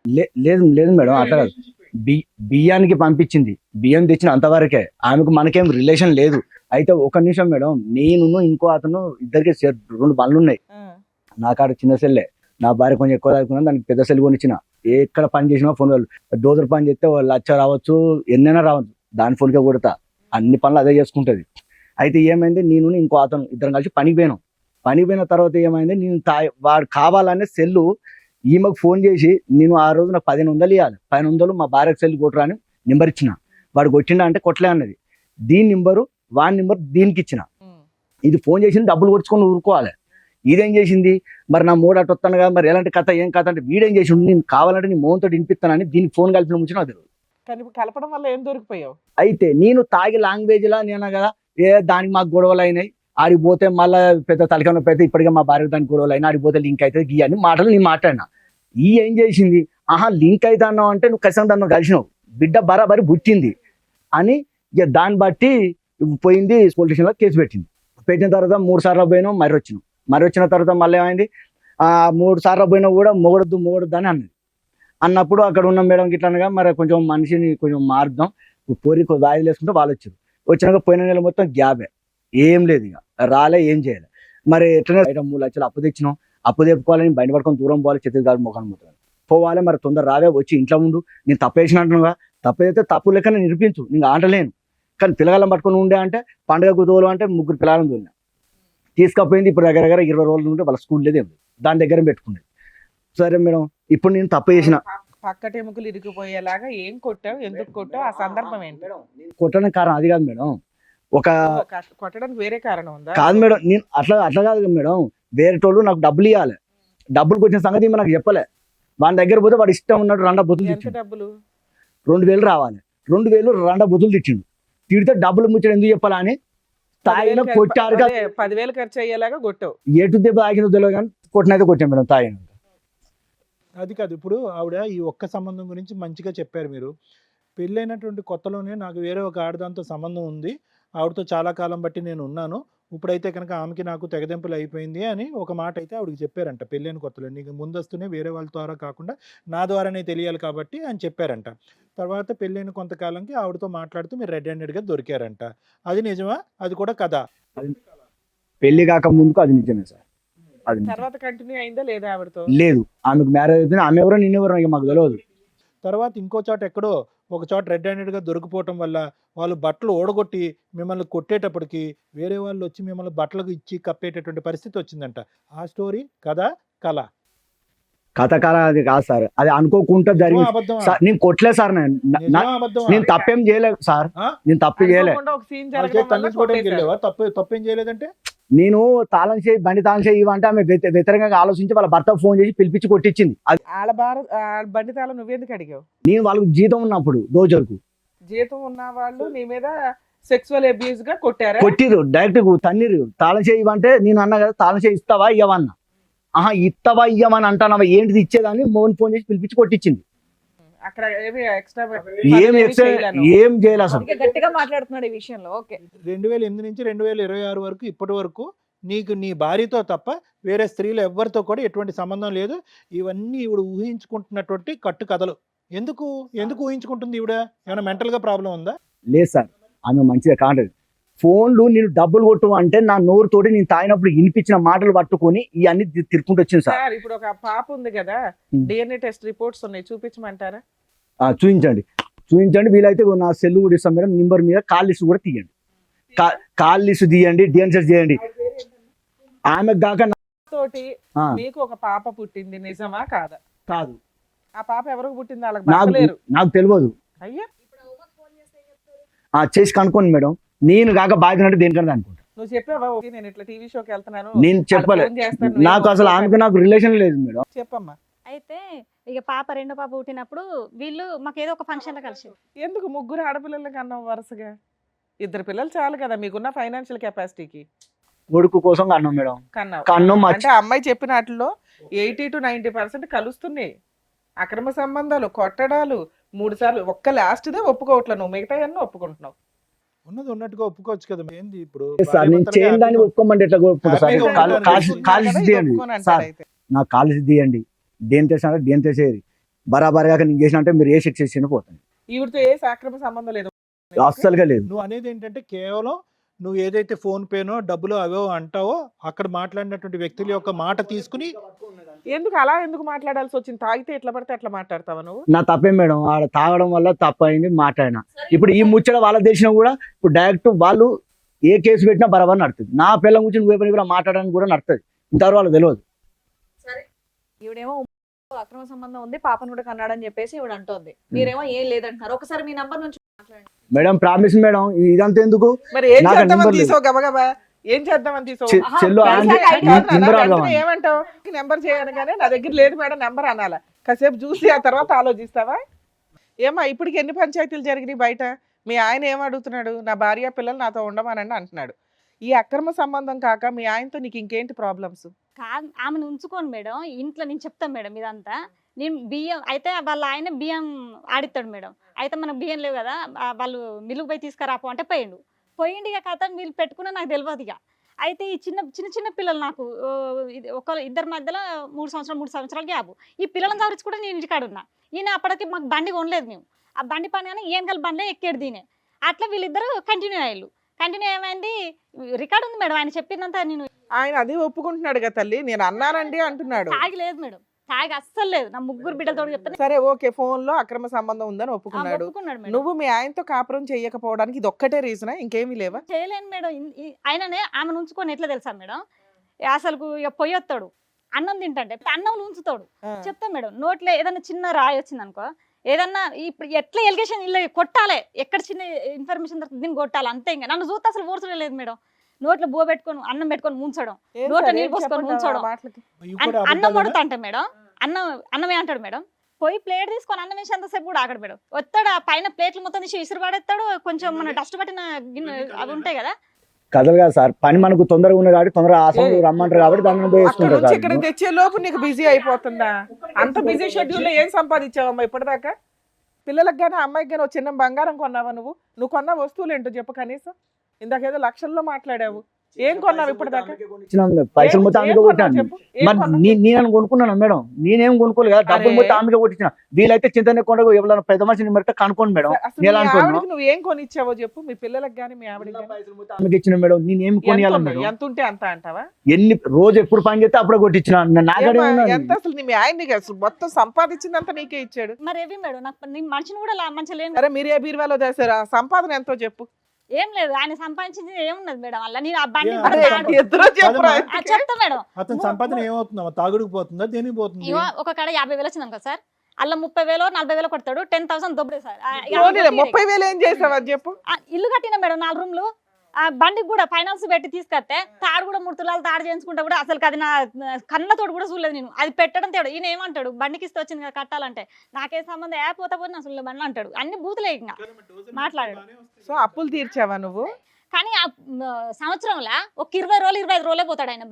లేదు లేదు మేడం, అట్లా కాదు. బియ్యానికి పంపించింది, బియ్యం తెచ్చిన అంతవరకే, ఆమెకు మనకేం రిలేషన్ లేదు. అయితే ఒక నిమిషం మేడం, నేను ఇంకో అతను ఇద్దరికి 2 బండ్లు ఉన్నాయి. నా కాడ చిన్న సెల్లే, నా భార్య కొంచెం ఎక్కువ తాగుకున్నాను, దానికి పెద్ద సెల్ కొనిచ్చిన. ఎక్కడ పని చేసినా ఫోన్ వాళ్ళు డోజర్ పని చేస్తే వాళ్ళు 1,00,000 రావచ్చు, ఎన్నైనా రావచ్చు, దాని ఫోన్కే కొడతా, అన్ని పనులు అదే చేసుకుంటది. అయితే ఏమైంది, నేను ఇంకో అతను ఇద్దరం కలిసి పనికి పోయినాం. పనికి పోయిన తర్వాత ఏమైంది, వాడు కావాలనే సెల్లు ఈమెకు ఫోన్ చేసి, నేను ఆ రోజు నాకు 1500 ఇవ్వాలి, 1500 మా భార్యకు సెల్ కొట్టరా అని నెంబర్ ఇచ్చిన. వాడు కొట్టిండా అంటే కొట్టలే అన్నది. దీని నెంబరు వాడి నెంబర్ దీనికి ఇచ్చిన. ఇది ఫోన్ చేసింది డబ్బులు కొట్టుకొని ఊరుకోవాలి. ఇదేం చేసింది, మరి నా మూడు అటు వస్తాను కదా, మరి ఎలాంటి కథ ఏం కథ అంటే వీడేం చేసి నేను కావాలంటే నీ మోహన్తో వినిపిస్తానని దీనికి ఫోన్ కలిపిన ముంచి నాకు తెలియదు. కానీ కలపడం వల్ల ఏం దొరికిపోయావు? అయితే నేను తాగి లాంగ్వేజ్ లా నేను కదా, దానికి మాకు గొడవలు అయినాయి, ఆడికి పోతే మళ్ళీ పెద్ద తలకన్నా పెద్ద ఇప్పటికే మా భార్య దానికి గొడవలు అయినా, ఆడికి పోతే లింక్ అవుతుంది గీ అని మాటలు నేను మాట్లాడినా. ఈ ఏం చేసింది, ఆహా లింక్ అయితే అన్నావు అంటే నువ్వు ఖచ్చితంగా దాన్ని కలిసినావు, బిడ్డ బరాబరి పుట్టింది అని ఇక దాన్ని బట్టి పోయింది, పోలీస్ స్టేషన్లో కేసు పెట్టింది. పెట్టిన తర్వాత 3 సార్లు పోయినాం, మరి వచ్చిన తర్వాత మళ్ళీ ఏమైంది, 3 సార్లు పోయినా కూడా మొగడొద్దు అని అన్నది. అన్నప్పుడు అక్కడ ఉన్న మేడం గిట్లా అనగా, మరి కొంచెం మనిషిని కొంచెం మారుద్దాం, పోరి వాయిదాలు వేసుకుంటే వాళ్ళు వచ్చినాక పోయిన నెల మొత్తం గ్యాబే, ఏం లేదు, ఇక రాలే, ఏం చేయాలి. మరి ఎట్లనే 3 లక్షలు అప్పు తెచ్చినాం, అప్పు తెప్పుకోవాలని బయట పడుకొని దూరం పోవాలి, ఛత్తీస్గఢ్ మొఖాన్ని పోతాను పోవాలి, మరి తొందర రావే, వచ్చి ఇంట్లో ఉండు, నేను తప్పేసిన అంటున్నావా, తప్పైతే తప్పు లెక్కనే నిరూపించు, నీకు ఆంటలేను. కానీ పిల్లగాళ్ళని పట్టుకొని ఉండే అంటే పండుగ కుదోలు అంటే 3 పిల్లలను తోలినా, తీసుకపోయింది. ఇప్పుడు దగ్గర 20 రోజులు ఉంటే వాళ్ళ స్కూల్ లేదేం లేదు, దాని దగ్గర పెట్టుకునేది. సరే మేడం, ఇప్పుడు నేను తప్పు చేసిన. పక్కటెముకలు ఇరిగిపోయేలాగా ఏం కొట్టావు, ఎందుకు కొట్టావు, ఆ సందర్భం ఏంటి? కొట్టడానికి కారణం అది కాదు మేడం, కొట్టడానికి వేరే కారణం ఉందా? కాదు మేడం, నేను అట్లా కాదు మేడం, వేరే తోడు నాకు డబ్బులు ఇవ్వాలి, డబ్బులకు వచ్చిన సంగతి నాకు చెప్పలే. వాడి దగ్గర పోతే వాడు ఇష్టం ఉన్నట్టు 2 బొత్తులు తెచ్చిండు. డబ్బులు 2000 రావాలి, 2000 2 బొత్తులు తెచ్చిండు. తిడితే డబ్బులు ముచ్చడం ఎందుకు చెప్పాలని తాగిన కొట్టారు. 10,000 ఖర్చు అయ్యేలాగా కొట్టావు. ఎటు దెబ్బ ఆగిన తెలియదు కానీ కొట్టినైతే కొట్టాం మేడం, తాగిన. అది కాదు, ఇప్పుడు ఆవిడ ఈ ఒక్క సంబంధం గురించి మంచిగా చెప్పారు మీరు. పెళ్ళైనటువంటి కొత్తలోనే నాకు వేరే ఒక ఆడదాంతో సంబంధం ఉంది, ఆవిడతో చాలా కాలం బట్టి నేను ఉన్నాను, ఇప్పుడైతే కనుక ఆమెకి నాకు తెగదెంపులు అయిపోయింది అని ఒక మాట అయితే ఆవిడకి చెప్పారంట. పెళ్ళైన కొత్తలో నీకు ముందస్తునే వేరే వాళ్ళ ద్వారా కాకుండా నా ద్వారానే తెలియాలి కాబట్టి అని చెప్పారంట. తర్వాత పెళ్ళైన కొంతకాలంకి ఆవిడతో మాట్లాడుతూ మీరు రెడ్ హ్యాండెడ్గా దొరికారంట. అది నిజమా, అది కూడా కదా? పెళ్లి కాక ముందుకు అది నిజమే సార్. అది తర్వాత కంటిన్యూ అయిందా లేదా ఆవిడతో? లేదు, ఆమెకు మ్యారేజ్ అయితే ఆమె ఎవరో నిన్నెవరో మాకు తెలియదు. తర్వాత ఇంకో చోట ఎక్కడో ఒక చోట రెడ్ హ్యాండెడ్గా దొరికిపోవటం వల్ల వాళ్ళు బట్టలు ఓడగొట్టి మిమ్మల్ని కొట్టేటప్పటికి వేరే వాళ్ళు వచ్చి మిమ్మల్ని బట్టలకు ఇచ్చి కప్పేటటువంటి పరిస్థితి వచ్చిందంట. ఆ స్టోరీ కదా కళ? కథ అది కాదు సార్, అది అనుకోకుండా జరిగింది. అబద్ధమా? సార్ నేను కొట్టలే సార్, నిజమా అబద్ధమా? నేను తప్పేం చేయలేదు సార్, ఆ? నేను తప్పు చేయలేదు. అనుకోకుండా ఒక scene వాళ్ళ జరగడం చేతి వల్ల తల్లించుకోవడానికి కొట్టేశారు. వెళ్ళావా? తప్పేం చేయలేదంటే నేను బండి తాళం చేయి ఇవ్వంటే ఆమె వ్యతిరేకంగా ఆలోచించి వాళ్ళ భర్త ఫోన్ చేసి పిలిపించి కొట్టించింది. అది వాళ్ళ బండి తాళం నువ్వెందుకు అడిగావు? నేను వాళ్ళకి జీతం ఉన్నప్పుడు రోజుకు జీతం ఉన్న వాళ్ళు నీ మీద సెక్సువల్ అబ్యూస్ గా కొట్టారా? కొట్టిరు, డైరెక్ట్ తన్నీరు. తాళం చేయి ఇవ్వంటే నేను అన్నా కదా, తాళం చేయి ఇస్తావా ఇవ్వమన్నా. ఆహా ఇస్తావా ఇవ్వమని అంటానవా, ఏంటిది ఇచ్చేదాన్ని మోహన్ ఫోన్ చేసి పిలిపించి కొట్టించింది. అక్కడ ఏమి ఎక్స్ట్రా ఏం చేయాలి అసలు. గట్టిగా మాట్లాడుతున్నాడు ఈ విషయంలో. ఓకే, 2008 నుంచి 2026 వరకు ఇప్పటి వరకు నీకు నీ భార్యతో తప్ప వేరే స్త్రీలు ఎవరితో కూడా ఎటువంటి సంబంధం లేదు. ఇవన్నీ ఈవిడ ఊహించుకుంటున్నటువంటి కట్టు కథలు. ఎందుకు ఊహించుకుంటుంది ఈవిడ? ఏమైనా మెంటల్ గా ప్రాబ్లం ఉందా? లేదు సార్, ఆమె మంచిగా కాంటది. ఫోన్లు నేను డబ్బులు కొట్టు అంటే నా నోరుతోటి నేను తాగినప్పుడు వినిపించిన మాటలు పట్టుకొని ఇవన్నీ తిరుక్కుంటూ వచ్చింది సార్. సార్ ఇప్పుడు ఒక పాప ఉంది కదా, డిఎన్ఏ టెస్ట్ రిపోర్ట్స్ ఉన్నాయి, చూపించమంటారా? చూపించండి వీలైతే నా సెల్ కూడా ఇస్తాం మేడం, నెంబర్ మీద కాల్ లిస్ట్ కూడా తీయండి, కాల్ లిస్ట్ తీయండి, డిఎన్సెస్ చేయండి. ఆమెకు కాక తోటి మీకు ఒక పాప పుట్టింది, నిజమా కాదా? కాదు. ఆ పాప ఎవరికి పుట్టింది? వాళ్ళకి భర్తలేరు. నాకు తెలియదు. అయ్యా చేసి కనుక్కోండి మేడం, నేను కాక బాధ్యత అంటే దేనికన్నా అనుకుంటా. నువ్వు చెప్పావా నేను ఇట్లా టీవీ షోకి వెళ్తున్నాను? నేను చెప్పలే, నాకు అసలు ఆమెకు నాకు రిలేషన్ లేదు మేడం. చెప్పమ్మా. అయితే ఇక పాప రెండో పాప పుట్టినప్పుడు వీళ్ళు మాకు ఏదో ఒక ఫంక్షన్ లో కలిసి. ఎందుకు 3 ఆడపిల్లలకి అన్నావు వరుసగా? 2 పిల్లలు చాలు కదా మీకున్న ఫైనాన్షియల్ కెపాసిటీకి. కొడుకు కోసం కన్నాం మేడం. కన్నం అంటే అమ్మాయి చెప్పిన వాటిలో 80 to 90% కలుస్తున్నాయి. అక్రమ సంబంధాలు, కొట్టడాలు 3 సార్లు. ఒక్క లాస్ట్దే ఒప్పుకోవట్లే, నువ్వు మిగతా అన్నీ ఒప్పుకుంటున్నావు. ఉన్నది ఉన్నట్టుగా ఒప్పుకోవచ్చు కదా. ఏంది ఇప్పుడు సార్ నేను చేయని దాన్ని ఒప్పుకోమంటే ఎట్లా ఒప్పుకుంటా సార్? కాలేజ్ తీయండి సార్, నాకు కాలేజ్ తీయండి, దేని చేసినా దేని చేసేది బరాబరిగా నేను చేసిన అంటే మీరు ఏ శిక్ష ఇచ్చిన పోతాను ఈవిడతో ఏ అక్రమ సంబంధం లేదు అస్సలుగా లేదు. నువ్వు అనేది ఏంటంటే కేవలం నువ్వు ఏదైతే ఫోన్ పేనో డబ్బులు అవో అంటావో అక్కడ మాట్లాడినటువంటి వ్యక్తుల యొక్క మాట తీసుకుని ఎందుకు మాట్లాడాల్సి వచ్చింది? తాగితే ఎట్లా పడితే అట్లా మాట్లాడతావా నువ్వు? నా తప్పే మేడం ఆడ తాగడం వల్ల తప్పైంది మాట్లాడినా. ఇప్పుడు ఈ ముచ్చట వాళ్ళ దేశం కూడా ఇప్పుడు డైరెక్ట్ వాళ్ళు ఏ కేసు పెట్టినా బరాబర్ నడుతుంది. నా పిల్లల గురించి నువ్వు కూడా మాట్లాడడానికి కూడా నడుతుంది. ఇంతవరకు వాళ్ళకి తెలియదు. ఈవిడేమో అక్రమ సంబంధం ఉంది పాపను కూడా కన్నాడని చెప్పేసి ఈవిడ అంటోంది. మీరేమో ఏం లేదంటున్నారు. ఒకసారి మీ నంబర్ నుంచి మాట్లాడండి మేడం ప్రామిస్ మేడం ఇదంతా ఎందుకు మరి ఏం నాకు చేద్దామని నెంబర్ లేదు. తీసావు గబగబా? ఏం చేద్దామని తీసావు? చెల్లు ఏమంటావు? నెంబర్ చేయగానే నా దగ్గర లేదు మేడం నెంబర్ అనాలా? కాసేపు చూసి ఆ తర్వాత ఆలోచిస్తావా? ఏమా ఇప్పటికి ఎన్ని పంచాయతీలు జరిగినాయి బయట? మీ ఆయన ఏం అడుగుతున్నాడు? నా భార్య పిల్లలు నాతో ఉండమనండి అంటున్నాడు. ఈ అక్రమ సంబంధం కాక మీ ఆయనతో నీకు ఇంకేంటి ప్రాబ్లమ్స్? ఆమెను ఉంచుకోండి మేడం, ఇంట్లో నేను చెప్తాను మేడం ఇదంతా. నేను బియ్యం అయితే వాళ్ళ ఆయన బియ్యం ఆడిస్తాడు మేడం. అయితే మనకు బియ్యం లేవు కదా, వాళ్ళు మిల్లుకు పోయి తీసుకురాపో అంటే పోయిండు ఇక కథ వీళ్ళు పెట్టుకున్నా నాకు తెలియదు ఇక. అయితే ఈ చిన్న పిల్లలు నాకు ఇద్దరి మధ్యలో 3 సంవత్సరాలు గ్యాప్. ఈ పిల్లలను గురించి కూడా నేను ఇంటికాడ ఉన్నా. ఈయన అప్పటికి మాకు బండి కొనలేదు మేము. ఆ బండి పని కానీ ఏం కలిసి బండ్లే ఎక్కేడు దీనే. అట్లా వీళ్ళిద్దరు కంటిన్యూ ఏమైంది రికార్డు ఉంది మేడం ఆయన చెప్పిందంతా. నేను ఆయన అది ఒప్పుకుంటున్నాడు కదా తల్లి, నేను అన్నానండి అంటున్నాడు. తాగి లేదు మేడం, తాగి అస్సలు లేదు. నా 3 బిడ్డలతో చెప్తాను. సరే ఓకే, ఫోన్ లో అక్రమ సంబంధం ఉందని ఒప్పుకున్నాడు. మేడం. నువ్వు మీ ఆయనతో కాపురం చేయకపోవడానికి ఇది ఒక్కటే రీజనా? ఇంకేమీ లేవా? చేయలేను మేడం. ఆయననే ఆమెను ఉంచుకొని ఎట్లా తెలుసా మేడం, అసలు ఇక పొయ్యొత్తాడు అన్నం తింటే అన్నం ఉంచుతాడు. చెప్తా మేడం, నోట్లో ఏదన్నా చిన్న రాయి వచ్చింది అనుకో, ఏదన్నా ఇప్పుడు ఎట్లా ఎలిగేషన్ ఇల్లు కొట్టాలి, ఎక్కడ చిన్న ఇన్ఫర్మేషన్ దొరుకుతుంది దీన్ని కొట్టాలి అంతే. ఇంకా నన్ను చూస్తే అసలు ఓర్చడం లేదు మేడం. నోట్లో బో పెట్టుకొని అన్నం పెట్టుకొని ముంచడం, నోట్లో నీళ్ళు పోసుకొని ముంచడం. అన్నం కొడుతా అంటే మేడం, అన్నమే అంటాడు మేడం. పోయి ప్లేట్ తీసుకొని అన్నం వేసి అంతసేపు కూడా ఆగడు మేడం. వస్తాడు ఆ పైన ప్లేట్లు మొత్తం తీసి ఇసురు పడేస్తాడు. కొంచెం మన డస్ట్ పట్టిన గిన్నె అవి ఉంటాయి కదా, కథలు కాదు సార్, పని మనకు తొందరగా ఉంది కాబట్టి తొందరగా ఆసం రమ్మంటారు కాబట్టి దాన్ని వేసుకుంటారు సార్. ఇక్కడ తెచ్చే లోపు నీకు బిజీ అయిపోతుందా? అంత బిజీ షెడ్యూల్ లో ఏం సంపాదించావమ్మా ఇప్పటిదాకా? పిల్లలకు గానీ అమ్మాయికి గానీ చిన్న బంగారం కొన్నావా? నువ్వు కొన్న వస్తువులు ఏంటో చెప్పు కనీసం. ఇందాకేదో లక్షల్లో మాట్లాడావు, ఏం కొన్నావు ఇప్పటిదాకా? పైసలు మొత్తం ఆమె కొట్టినాను. మరి నేను కొనుక్కున్నాను మేడం, నేనేం కొనుక్కోలేదు కదా, డబ్బులు మొత్తం ఆమె కొట్టించిన. వీలైతే చింతనే కొండ ఎవరైనా పెద్ద మనిషిని మరితే కనుక్కోండి మేడం. నువ్వు ఏం కొనిచ్చావో చెప్పు మీ పిల్లలకు గానీ మీ ఆవిడకి. ఆమెకి ఇచ్చిన మేడం, నేనేం కొనియాలి మేడం? ఎంత ఉంటే అంత అంటావా? ఎన్ని రోజు ఎప్పుడు పని చేస్తే అప్పుడే కొట్టించిన. ఎంత అసలు మీ ఆయన అసలు మొత్తం సంపాదించిందంతా నీకే ఇచ్చాడు. మరి ఏవి మేడం నాకు మనిషిని కూడా మంచిగా లేదు. సరే మీరు ఏ బీరువాలో చేశారు? ఆ సంపాదన ఎంతో చెప్పు. ఏం లేదు, ఆయన సంపాదించింది ఏమున్నది మేడం వల్ల. నేను ఆ బండి చెప్తా మేడం. అతని సంపాదన ఏమవుతుందా? తాగుడుకు పోతుందా, దేనికి పోతుంది? ఒక కాడ 50,000 వచ్చింది అనుకో సార్, అలా 30,000 40,000 కొడతాడు. 10,000 దొబ్బడే సార్. 30,000 ఏం చేసావు అది చెప్పు. ఇల్లు కట్టిన మేడం 4 రూమ్లు. ఆ బండికి కూడా ఫైనాన్స్ పెట్టి తీసుకొస్తే తాడు కూడా 3 తులాలు తాడు చేయించుకుంటా కూడా అసలు అది నా కన్నతోడు కూడా చూడలేదు నేను. అది పెట్టడం తేడు. ఈయన ఏమంటాడు, బండికి ఇస్తే వచ్చింది కదా కట్టాలంటే, నాకే సంబంధం పోతా పోతే నా సుల్ల బండ్లు అంటాడు. అన్ని బూతులే ఇంకా మాట్లాడాడు. సో అప్పులు తీర్చావా నువ్వు? కానీ ఆ సంవత్సరంలో ఒక 20 రోజులు 25 రోజులే పోతాడు ఆయన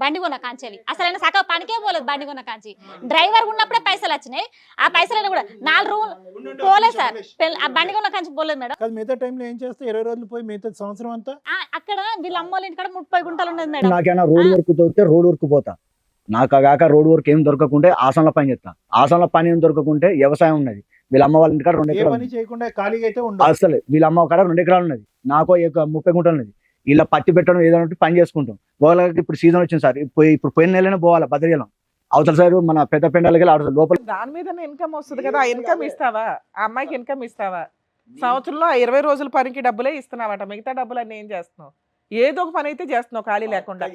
బండి కొన్న కాంచెలి. అసలు ఆయన సగం పనికే పోలేదు బండి కొన్న కాంచి. డ్రైవర్ ఉన్నప్పుడే పైసలు వచ్చినాయి. ఆ పైసలు కూడా 4 రోజులు పోలేదు సార్. ఆ బండి కొన్న కాంచి పోలేదు మేడం. మిగతా టైంలో ఏం చేస్తే 20 రోజులు పోయి మిగతా సంవత్సరం అంతా అక్కడ వీళ్ళ అమ్మోళ్ళ ఇంటికాడ 30 గుంటలు ఉండదు మేడం. నాకేనా రోడ్ వర్క్ దొరికితే రోడ్ వర్క్ పోతా. నాకు కాక రోడ్ వర్క్ ఏం దొరకకుంటే ఆసనలో పని చేస్తా. ఆసనలో పని ఏం దొరకకుంటే వ్యవసాయం ఉన్నది. వీళ్ళ అమ్మ వాళ్ళ ఇంటికాడ 2 ఎకరాలు చేయకుండా ఖాళీగా అయితే అసలు వీళ్ళ అమ్మ కాడ 2 ఎకరాలు ఉన్నది. నాకు 30 గుంటలు ఉన్నది. ఇలా పత్తి పెట్టడం ఏదైనా పని చేసుకుంటాం. వాళ్ళకి ఇప్పుడు సీజన్ వచ్చింది సార్, ఇప్పుడు పోయిన నెలనే పోవాలి బద్రీలం అవతల సార్ మన పెద్ద పెండాలకి లోపల. దాని మీద ఇన్కమ్ వస్తుంది కదా, ఆ ఇన్కమ్ ఇస్తావా? ఆ అమ్మాయికి ఇన్కమ్ ఇస్తావా? సంవత్సరంలో 20 రోజుల పనికి డబ్బులే ఇస్తున్నావట, మిగతా డబ్బులు అన్ని ఏం చేస్తున్నావు? ఏదో ఒక పని అయితే చేస్తున్నావు ఖాళీ లేకుండా.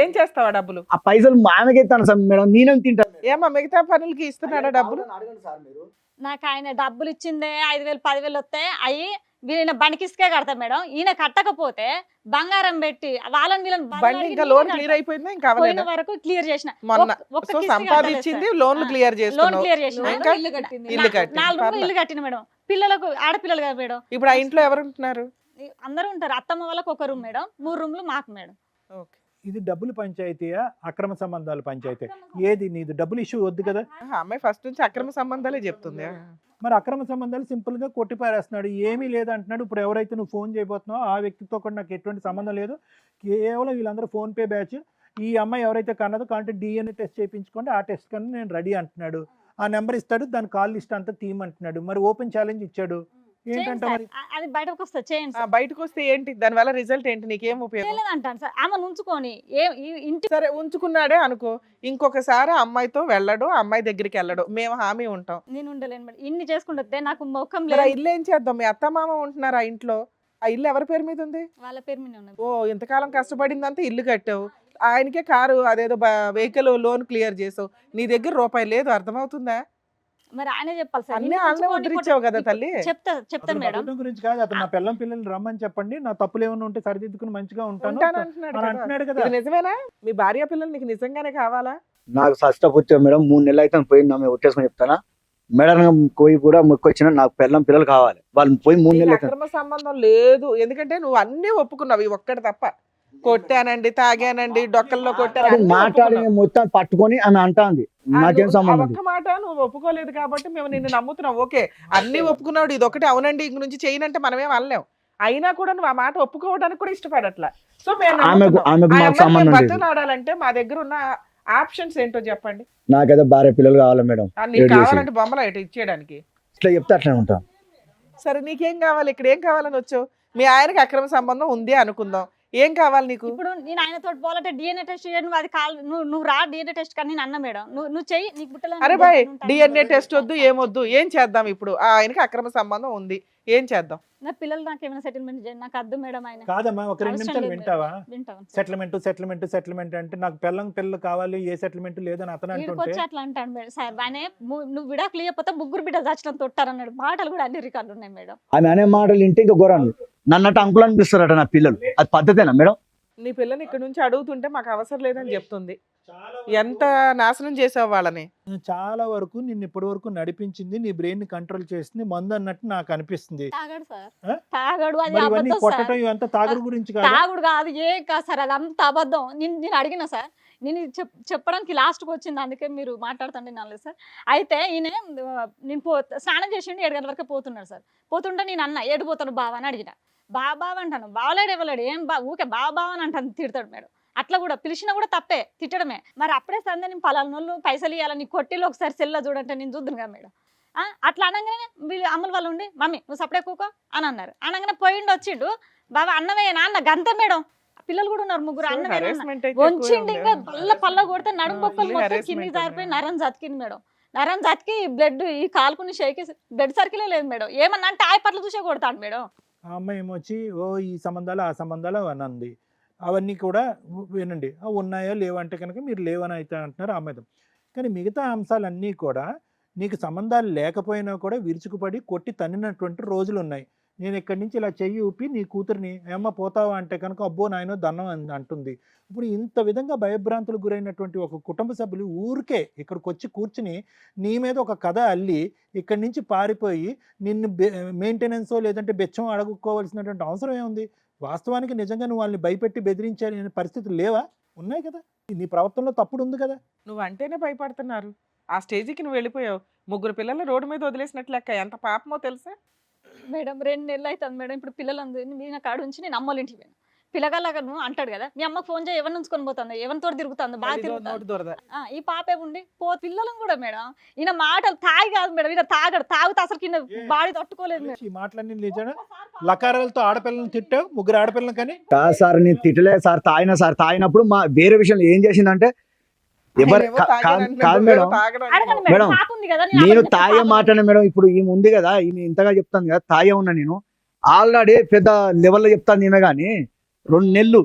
ఏం చేస్తావా డబ్బులు? ఆ పైసలు ఆమెకి ఇస్తాను సార్ మేడం, నేనేం తింటాను. ఏమా మిగతా పనులకి ఇస్తున్నాడా డబ్బులు? నాకు ఆయన డబ్బులు ఇచ్చిందే 5,000 10,000 వస్తాయి. అవి వీళ్ళ బండికిసుకే కడతా మేడం. ఈయన కట్టకపోతే బంగారం పెట్టి వాళ్ళని వీళ్ళని ఇంకా లోన్ క్లియర్ అయిపోయిందా? ఇంకా పోయిన వరకు క్లియర్ చేసిన. సో సంపాదించింది లోన్లు క్లియర్ లోన్ క్లియర్ చేసిన. ఇల్లు కట్టి 4 రూమ్లు ఇల్లు కట్టిన మేడం. పిల్లలకు ఆడపిల్లలు కదా మేడం. ఇప్పుడు ఆ ఇంట్లో ఎవరు ఉంటున్నారు? అందరూ ఉంటారు. అత్తమ్మ వాళ్ళకి 1 రూమ్ మేడం, 3 రూమ్లు మాకు మేడం. ఇది డబ్బులు పంచాయతీయా అక్రమ సంబంధాలు పంచాయతీ? ఏది నీది డబ్బులు ఇష్యూ వద్దు కదా. అమ్మాయి ఫస్ట్ నుంచి అక్రమ సంబంధాలే చెప్తుంది. మరి అక్రమ సంబంధాలు సింపుల్ గా కొట్టిపారేస్తున్నాడు, ఏమీ లేదంటున్నాడు. ఇప్పుడు ఎవరైతే నువ్వు ఫోన్ చేయబోతున్నావు ఆ వ్యక్తితో కూడా నాకు ఎటువంటి సంబంధం లేదు, కేవలం వీళ్ళందరూ ఫోన్ పే బ్యాచ్, ఈ అమ్మాయి ఎవరైతే కన్నదో కాబట్టి DNA టెస్ట్ చేయించుకోండి, ఆ టెస్ట్ కన్నా నేను రెడీ అంటున్నాడు. ఆ నెంబర్ ఇస్తాడు, దాని కాల్ లిస్ట్ అంతా తీయమంటున్నాడు. మరి ఓపెన్ ఛాలెంజ్ ఇచ్చాడు చేయండి ఏంటంటే సార్. మరి అది బయటకు వస్తుంది చేయండి సార్. బయటకు వస్తే ఏంటి దానివల్ల రిజల్ట్ ఏంటి, నీకేం ఉపయోగం? తెలియదంటాను సార్. ఆమె ఉంచుకొని ఇంటి సరే ఉంచుకున్నాడే అనుకో, ఇంకొకసారి ఆ అమ్మాయితో వెళ్ళడు, ఆ అమ్మాయి దగ్గరికి వెళ్ళడు, మేము హామీ ఉంటాం. నేను ఉండలేను మేడం. ఇన్ని చేసుకుంటే నాకు ముఖం మరి ఆ లేదు. ఇల్లు ఏం చేద్దాం? మీ అత్త మామ ఉంటున్నారు ఆ ఇంట్లో, ఆ ఇల్లు ఎవరి పేరు మీద ఉంది? వాళ్ళ పేరు మీద ఉన్నది. ఓ ఇంతకాలం కష్టపడిందంతా ఇల్లు కట్టావు, ఆయనకే కారు అదేదో వెహికల్ లోన్ క్లియర్ చేసావు, నీ దగ్గర రూపాయి లేదు, అర్థమవుతుందా? మరి ఆయనే చెప్పాలి సార్. అన్నీ ఇన్ని వాళ్ళనే ఉంచుకొని ఉద్ధరించావు కదా తల్లి. చెప్తాను అతను మేడం. బతకడం గురించి కాదు, అతను నా పిల్లం పిల్లల్ని రమ్మని చెప్పండి, నా తప్పులు ఏమైనా ఉంటే సరిదిద్దుకుని మంచిగా ఉంటాను ఉంటాను అంటున్నాడు అని కదా. అంటున్నాడు కదా. ఇది నిజమేనా? మీ భార్య పిల్లలు నీకు నిజంగానే కావాలా? నాకు ఫస్ట్ ఆఫ్ వచ్చా మేడం 3 నెలలు అయితే పోయింది, ఆమె ఒట్టేసుకొని చెప్తానా మేడం, పోయి కూడా మొక్కొచ్చిన నాకు పిల్లలు కావాలి, వాళ్ళు పోయి 3 నీకు నెలలు అయితే. అక్రమ సంబంధం లేదు, ఎందుకంటే నువ్వు అన్ని ఒప్పుకున్నావు, ఇవి ఒక్కటి తప్ప. కొట్టానండి, తాగానండి, డొక్కల్లో కొట్టాను అన్నీ మాట్లాడి ఒప్పుకున్నావు. మొత్తం పట్టుకొని ఆమె అంటాంది, నాకేం నువ్వు ఆ సంబంధం ఒక్క మాట నువ్వు ఒప్పుకోలేదు కాబట్టి మేము నిన్ను నమ్ముతున్నాం. ఓకే అన్ని ఒప్పుకున్నాడు, ఇది ఒకటి అవునండి ఇంక నుంచి చేయనంటే మనమేం అనలేం. అయినా కూడా నువ్వు ఆ మాట ఒప్పుకోవడానికి కూడా ఇష్టపడట్లా. సో మేము ఆమెకు మాకు సంబంధం లేదు. బతనాడాలంటే మా దగ్గర ఉన్న ఆప్షన్స్ ఏంటో చెప్పండి. నాకైతే భార్య పిల్లలు కావాలి మేడం, నీకు ఏడు చేసి. కావాలంటే బొమ్మలు ఇటు ఇచ్చేయడానికి. ఇట్లా చెప్తే అట్లా ఉంటాం. సరే నీకేం కావాలి? ఇక్కడ ఏం కావాలని వచ్చావు? మీ ఆయనకి అక్రమ సంబంధం ఉంది అనుకుందాం, ఏం కావాలి నీకు? ఇప్పుడు నేను ఆయనతో పోవాలంటే DNA టెస్ట్ చేయను, అది నువ్వు రా DNA టెస్ట్ కానీ నేను అన్న మేడం. నువ్వు చెయ్యి, నీకు బుట్టలో అరే బాయ్ DNA టెస్ట్ వద్దు ఏమొద్దు, ఏం చేద్దాం ఇప్పుడు? ఆ ఆయనకి అక్రమ సంబంధం ఉంది, ఏం చేద్దాం? నా పిల్లలు నాకు ఏమైనా సెటిల్మెంట్ చేయండి, నాకు అద్దు మేడం. ఆయన కాదమ్మా, ఒక 2 అవసరం నిమిషాలు లేదు వింటావా? వింటాను సార్. సెటిల్మెంట్ అంటే నాకు పిల్లలు కావాలి, ఏ సెటిల్మెంట్ లేదని అతను అంటుంటే వీడికొచ్చి అట్లా అంటాడు మేడం. సార్ ఆయన నువ్వు విడాకులు ఇవ్వకపోతే 3 బిడ్డలు చచ్చినంత తొట్టారన్నాడు. మాటలు కూడా అన్ని రికార్డులు ఉన్నాయి మేడం. ఆమె అనే మాటలు వింటే ఇంకా ఘోరాలు, నన్నట్టు అంకులు అనిపిస్తారట నా పిల్లలు, అది పద్ధతేనా మేడం? నీ పిల్లని ఇక్కడ నుంచి అడుగుతుంటే మాకు అవసరం లేదని చెప్తుంది. ఎంత నాశనం చేసావు వాళ్ళని. చాలా వరకు నిన్ను ఇప్పటి వరకు నడిపించింది, నీ బ్రెయిన్ ని కంట్రోల్ చేసింది మందు అన్నట్టు నాకు అనిపిస్తుంది. తాగాడు సార్, ఆ? తాగాడు. అది మరి ఇవన్నీ అబద్ధం కొట్టడం సార్. ఇవంతా తాగుడు గురించి కాదు. తాగుడు కాదు, ఏం కాదు సార్, అది అంత అబద్ధం. నేను అడిగిన సార్, నేను చెప్పడానికి లాస్ట్కి వచ్చింది, అందుకే మీరు మాట్లాడుతుండే నాలేదు సార్. అయితే ఈయన నేను స్నానం చేసిండు, 7 గంటల వరకు పోతున్నాడు సార్. పోతుంటే నేను అన్న ఏడిపోతాను బావ అని అడిగిన. బావ అంటాను, బావలేడు ఇవ్వలేడు, ఏం ఊకే బావ అని అంటాను, తిడతాడు మేడం. అట్లా కూడా పిలిచినా కూడా తప్పే, తిట్టడమే. మరి అప్పుడే సందే నేను పలానోళ్ళు పైసలు ఇవ్వాలని కొట్టిలో ఒకసారి సెల్లో చూడంటే నేను చూద్దును కదా మేడం. అట్లా అనగానే వీళ్ళు అమ్మల వాళ్ళు ఉండి మమ్మీ నువ్వు సపడే కూకో అని అన్నారు. అనగానే పోయిండు వచ్చిండు, బాబా అన్నమే నాన్న గంతే మేడం. పిల్లలు కూడా ఉన్నారు 3 అన్నమే వంచిండి, ఇంకా పల్ల కొడితే నడుము బొక్కలు మొత్తం కింది జారిపోయి నరం జతికింది మేడం. నరం జతికి బ్లడ్ ఈ కాలుకుని షేకి బ్లడ్ సర్కిలే లేదు మేడం. ఏమన్నా అంటే ఆయపట్లు చూసే కొడతాడు మేడం. ఆ అమ్మాయి ఏమొచ్చి ఓ ఈ సంబంధాలు ఆ సంబంధాలు అని అంది. అవన్నీ కూడా వినండి, ఉన్నాయో లేవంటే కనుక మీరు లేవని అయితే అంటున్నారు ఆ అమ్మాయి. కానీ మిగతా అంశాలన్నీ కూడా నీకు సంబంధాలు లేకపోయినా కూడా విరుచుకుపడి కొట్టి తన్నినటువంటి రోజులు ఉన్నాయి. నేను ఇక్కడి నుంచి ఇలా చెయ్యి ఊపి నీ కూతురిని ఏమ్మ పోతావా అంటే కనుక అబ్బో నాయనో దన్నం అంటుంది. ఇప్పుడు ఇంత విధంగా భయభ్రాంతులకు గురైనటువంటి ఒక కుటుంబ సభ్యులు ఊరికే ఇక్కడికి వచ్చి కూర్చుని నీ మీద ఒక కథ అల్లి ఇక్కడి నుంచి పారిపోయి నిన్ను మెయింటెనెన్సో లేదంటే బెచ్చం అడుగుకోవాల్సినటువంటి అవసరం ఏముంది? వాస్తవానికి నిజంగా నువ్వు వాళ్ళని భయపెట్టి బెదిరించే పరిస్థితులు లేవా? ఉన్నాయి కదా, నీ ప్రవర్తనలో తప్పుడు ఉంది కదా. నువ్వు అంటేనే భయపడుతున్నారు. ఆ స్టేజ్కి నువ్వు వెళ్ళిపోయావు. 3 పిల్లలు రోడ్డు మీద వదిలేసినట్లు లెక్క. ఎంత పాపమో తెలుసా మేడం. 2 నెలలు అవుతుంది మేడం. ఇప్పుడు పిల్లలు నేను కాడ ఉంచి నేను అమ్మోళ్ళ ఇంటికి పోయాను. పిల్లగాళ్ళగా నువ్వు అంటాడు కదా, మీ అమ్మకు ఫోన్ చేయి, ఎవరిని ఉంచుకొని పోతుంది, ఎవరితో తిరుగుతుంది, బాగా తిరుగుతుంది. నోటి దొరద. ఈ పాపే ఉండి పిల్లలను కూడా మేడం ఈయన మాటలు తాగి కాదు మేడం, ఈయన తాగితే అసలు కింద బాడీ తట్టుకోలేదు మేడం. ఈ మాటలన్నీ నిజానా? లకారాలతో ఆడపిల్లలను తిట్టావు, 3 ఆడపిల్లలు కానీ. కాదు సార్, నేను తిట్టలేదు సార్, తాగినప్పుడు మా వేరే విషయం ఏం చేసిందంటే ఆయనేమో తాగాడంటున్నాడు, కాదు మేడం, తాగడం అడగండి అంటున్నాడు. మేడం, మేడం, పాప ఉంది కదా, నేను తాగే మాటనే మేడం. ఇప్పుడు ఈమె ఉంది కదా, ఈమె ఇంతగా చెప్తాను కదా, తాగే ఉన్నా నేను ఆల్రెడీ పెద్ద లెవెల్లో చెప్తాను ఈమె. కానీ 2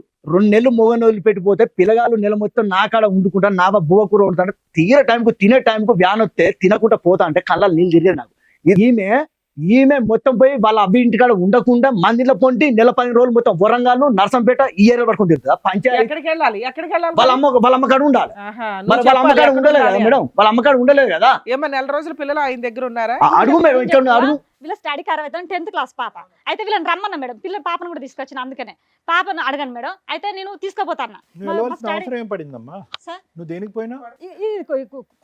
నెలలు మొగను వదిలిపెట్టిపోతే పిల్లగాళ్ళు నెల మొత్తం నా కాడ ఉండుకుంటాను, నా బువ్వ కూర ఉంటాను. తినే టైంకు వ్యాన్ వస్తే తినకుండా పోతా అంటే కళ్ళలు నీళ్ళు తిరిగాయి నాకు. ఈమె మొత్తం పోయి వాళ్ళ అబ్బి ఇంటికాడ ఉండకుండా మందిలో పొంటి నెల 10 రోజులు మొత్తం వరంగల్ నర్సంపేట ఈ ఏరియా పట్టుకుని తిరుగుతా. పంచాయతీ ఎక్కడికి వెళ్ళాలి? వాళ్ళ అమ్మకాడ ఉండాలి. ఆహా, మరి నువ్వు వాళ్ళ అమ్మకాడ చెప్పాలి, ఉండలేదు కదా ఎక్కడ మేడం, వాళ్ళ అమ్మకాడ ఉండలేదు కదా. ఏమో నెల రోజులు పిల్లలు ఆయన దగ్గర ఉన్నారా? అడుగు మేడం, ఇక్కడ అడుగు. వీళ్ళ స్టడీ ఖరాబ్ అవుతుంది 10th క్లాస్ పాప. అయితే వీళ్ళని రమ్మన్నా మేడం, పాపను కూడా తీసుకొచ్చిన. అందుకనే పాపను అడగండి మేడం, అయితే నేను తీసుకుపోతాను. నువ్వు వెళ్ళవలసిన అవసరం ఏం పడిందమ్మా? సార్ నువ్వు దేనికి పోయినా?